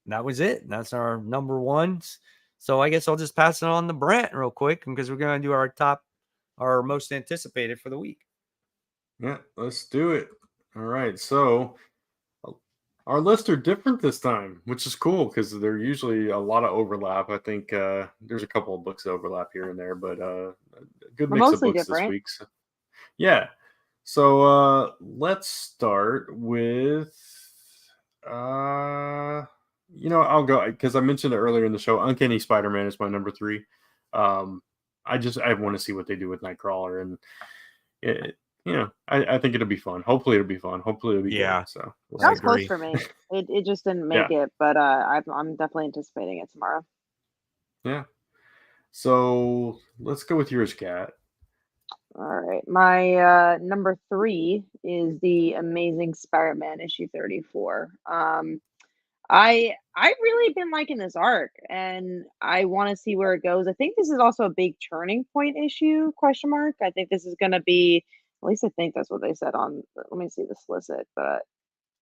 That was it. That's our number ones. So I guess I'll just pass it on to Brant real quick because we're going to do our most anticipated for the week. Yeah, let's do it. All right. So our lists are different this time, which is cool because they're usually a lot of overlap. I think there's a couple of books that overlap here and there, but a good We're mix of mostly books this different. week. So, yeah. So let's start with I'll go because I mentioned it earlier in the show. Uncanny Spider-Man is my number 3. I want to see what they do with Nightcrawler, and I think it'll be fun. Hopefully it'll be fun. Hopefully it'll be good. So that was close for me. It just didn't make it, but I'm definitely anticipating it tomorrow. Yeah. So let's go with yours, Kat. All right, my number 3 is the Amazing Spider-Man issue 34. I really been liking this arc, and I want to see where it goes. I think this is also a big turning point issue? Question mark. I think this is going to be. At least I think that's what they said on. Let me see the solicit, but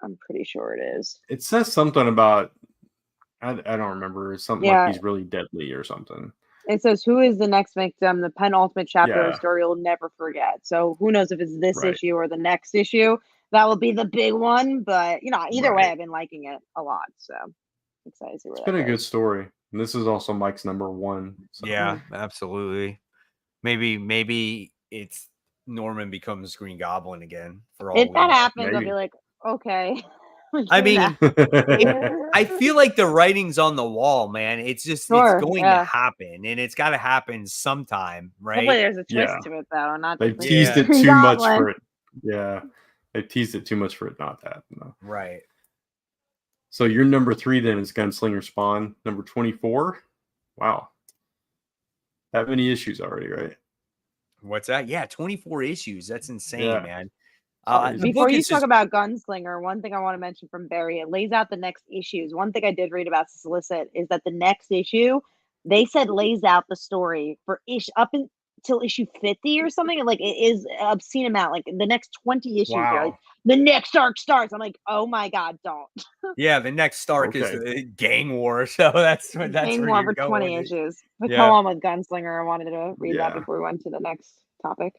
I'm pretty sure it is. It says something about. I don't remember. It's something like he's really deadly or something. It says, "Who is the next victim? The penultimate chapter of the story you'll never forget." So who knows if it's this issue or the next issue? That will be the big one. But either way, I've been liking it a lot. So excited to see where it's been a good story. And this is also Mike's number 1. So. Yeah, absolutely. Maybe it's Norman becomes Green Goblin again. For all if that happens, I'll be like, okay. I mean, I feel like the writing's on the wall, man. It's just it's going to happen, and it's got to happen sometime, right? Hopefully, there's a twist to it, though. Not they've teased it too much for it. Yeah, they teased it too much for it not to happen, though. Right. So your number 3 then is Gunslinger Spawn, number 24. Wow, that many issues already, right? What's that? Yeah, 24 issues. That's insane, man. Before you talk about Gunslinger, one thing I want to mention from Barry, it lays out the next issues. One thing I did read about solicit is that the next issue, they said lays out the story for up until issue 50 or something. Like, it is obscene amount. Like, the next 20 issues, like, the next arc starts. I'm like, oh my God, don't. Yeah, the next arc is the gang war. So that's gang war for 20 issues. But go on with Gunslinger. I wanted to read that before we went to the next topic.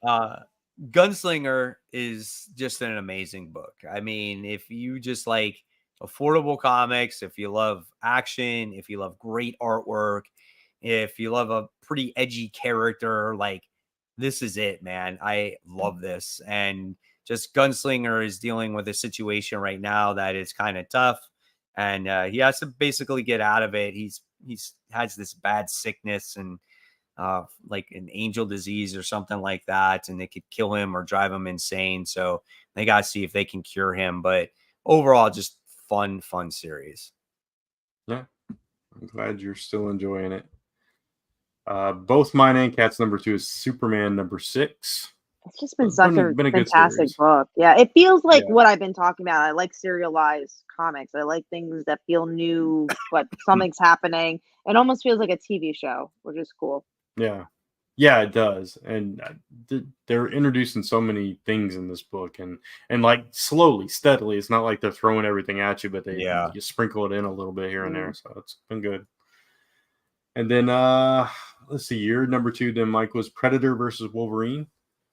Gunslinger is just an amazing book. I mean, if you just like affordable comics, if you love action, if you love great artwork, if you love a pretty edgy character, like, this is it, man. I love this. And just Gunslinger is dealing with a situation right now that is kind of tough, and he has to basically get out of it. He's has this bad sickness and like an angel disease or something like that, and they could kill him or drive him insane. So they got to see if they can cure him. But overall, just fun series. Yeah, I'm glad you're still enjoying it. Both mine and Kat's number 2 is Superman number 6. It's just been such a fantastic book. Yeah, it feels like what I've been talking about. I like serialized comics. I like things that feel new, but something's happening. It almost feels like a TV show, which is cool. Yeah, it does. And they're introducing so many things in this book, and like slowly, steadily. It's not like they're throwing everything at you, but you sprinkle it in a little bit here and there. So it's been good. And then let's see, your number 2 then, Mike, was Predator versus Wolverine.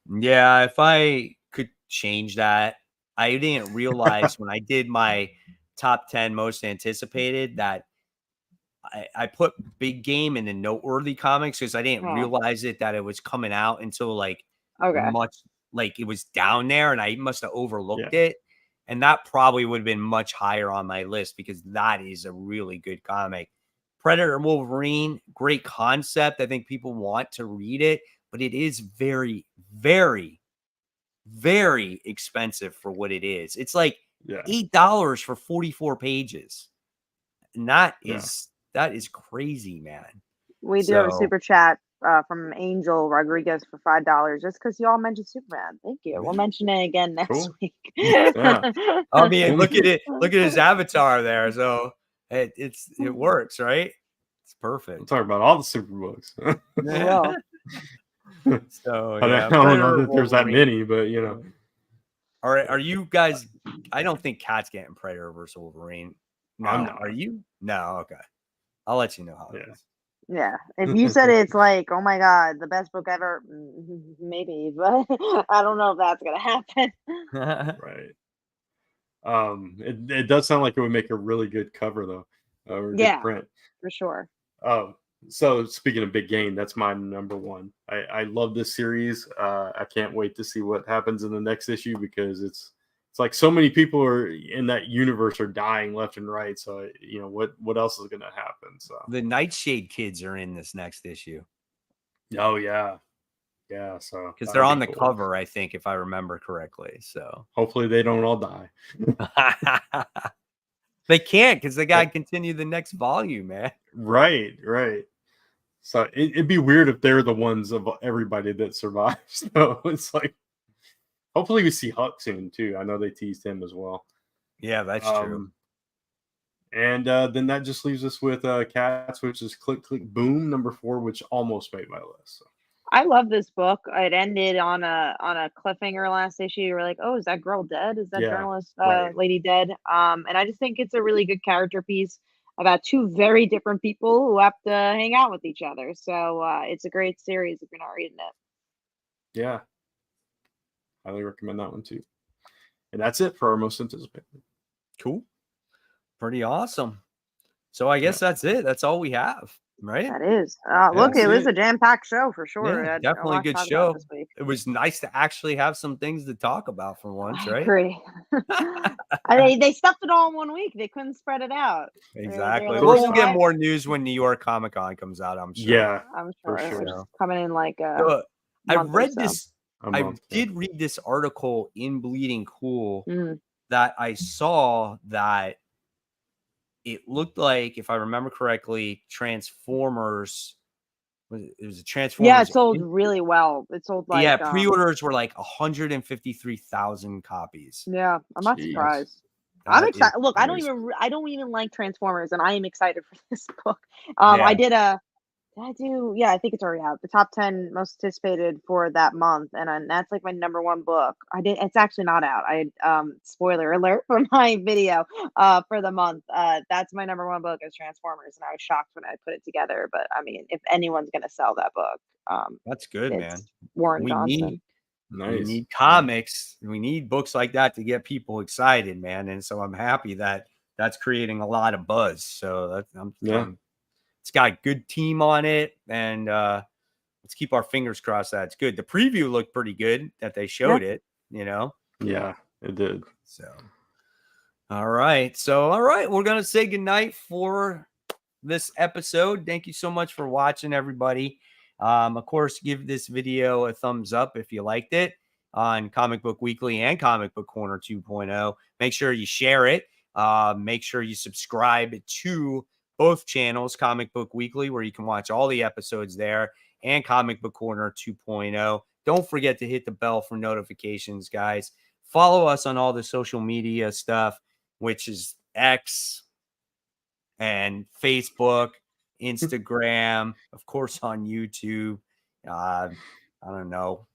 Yeah, if I could change that, I didn't realize when I did my top 10 most anticipated that I put Big Game in the noteworthy comics because I didn't realize that it was coming out until like much, like, it was down there, and I must have overlooked it. And that probably would have been much higher on my list because that is a really good comic. Predator and Wolverine, great concept. I think people want to read it, but it is very, very, very expensive for what it is. It's like $8 for 44 pages. And that is crazy, man. We do have a super chat from Angel Rodriguez for $5 just because y'all mentioned Superman. Thank you. We'll mention it again next week. I mean, look at it. Look at his avatar there. So It works, right? It's perfect. I'm talking about all the super books. Well, So I yeah, don't know Predator, that there's that Wolverine. many, but you know. All right, are you guys? I don't think Cat's getting Predator versus Wolverine. No, I'm are not. you? No, okay. I'll let you know how it Yeah. is. yeah. If you said it's like, oh my god, the best book ever, maybe, but I don't know if that's gonna happen. Right. It does sound like it would make a really good cover though, or a good Yeah, print. for sure. So speaking of big game, that's my number one. I love this series. I can't wait to see what happens in the next issue because it's like so many people are in that universe are dying left and right. So you know what else is going to happen. So The Nightshade kids are in this next issue oh yeah, yeah. So because they're that'll on be the cool. cover, I think, if I remember correctly. So Hopefully they don't all die. they can't because they got to continue the next volume, man. Right. So it'd be weird if they're the ones of everybody that survives. So it's like, hopefully we see Huck soon too. I know they teased him as well. Yeah, that's true. And then that just leaves us with Cats, which is Click Click Boom #4, which almost made my list. So. I love this book. It ended on a cliffhanger last issue. You were like, oh, is that girl dead? Is that journalist lady dead? And I just think it's a really good character piece about two very different people who have to hang out with each other. So it's a great series if you're not reading it. Yeah. Highly recommend that one too. And that's it for our most anticipated. Cool. Pretty awesome. So I guess that's it. That's all we have, right? That is. Look, it was a jam-packed show for sure. Yeah, definitely a good show. It was nice to actually have some things to talk about for once, right? I agree. They stuffed it all in 1 week. They couldn't spread it out. Exactly. They're We'll get more news when New York Comic Con comes out, I'm sure. Yeah, I'm sure. For sure. It's coming in like I read this. I did yeah. read this article in Bleeding Cool Mm. that I saw that it looked like, if I remember correctly, Transformers. It was a Transformers. Yeah, it sold really well. It sold like pre-orders were like 153,000 copies. Yeah, I'm not surprised. That I'm excited. Look, I crazy. don't even like Transformers, and I am excited for this book. I think it's already out. The top 10 most anticipated for that month, and that's like my number one book. It's actually not out. Spoiler alert for my video for the month. That's my number one book is Transformers, and I was shocked when I put it together. But I mean, if anyone's gonna sell that book, that's good, it's man. Warren Johnson. We need comics. We need books like that to get people excited, man. And so I'm happy that that's creating a lot of buzz. So it's got a good team on it, and let's keep our fingers crossed that it's good. The preview looked pretty good that they showed it, you know? Yeah, it did. So, all right. We're going to say goodnight for this episode. Thank you so much for watching, everybody. Of course, give this video a thumbs up if you liked it on Comic Book Weekly and Comic Book Corner 2.0. Make sure you share it. Make sure you subscribe to both channels, Comic Book Weekly, where you can watch all the episodes there, and Comic Book Corner 2.0. Don't forget to hit the bell for notifications, guys. Follow us on all the social media stuff, which is X and Facebook, Instagram, of course, on YouTube. I don't know.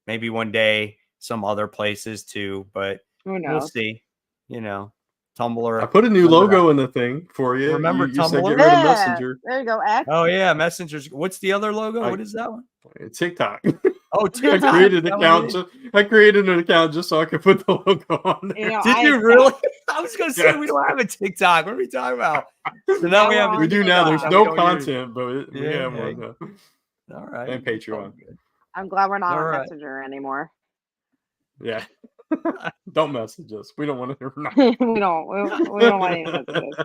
Maybe one day some other places too, but we'll see. You know, Tumblr. I put a new logo in the thing for you. Remember you Tumblr? said get rid of Messenger. There you go, X. Oh yeah, Messengers. What's the other logo? What is that one? TikTok. Oh, TikTok. I created an account just so I could put the logo on there. Did you really? I was gonna say we don't have a TikTok. What are we talking about? So now we have. We do now. There's no content, but we have one. All right. And Patreon. I'm glad we're not on Messenger anymore. Yeah. Don't message us. We don't want to hear from we don't want any messages.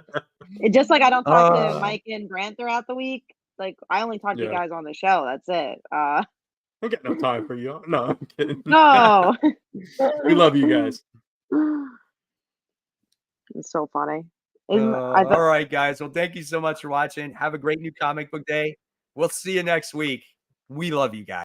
It's just like I don't talk to Mike and Grant throughout the week. Like I only talk to you guys on the show. That's it. I got no time for you. No, I'm kidding. No. We love you guys. It's so funny. All right, guys. Well, thank you so much for watching. Have a great new comic book day. We'll see you next week. We love you guys.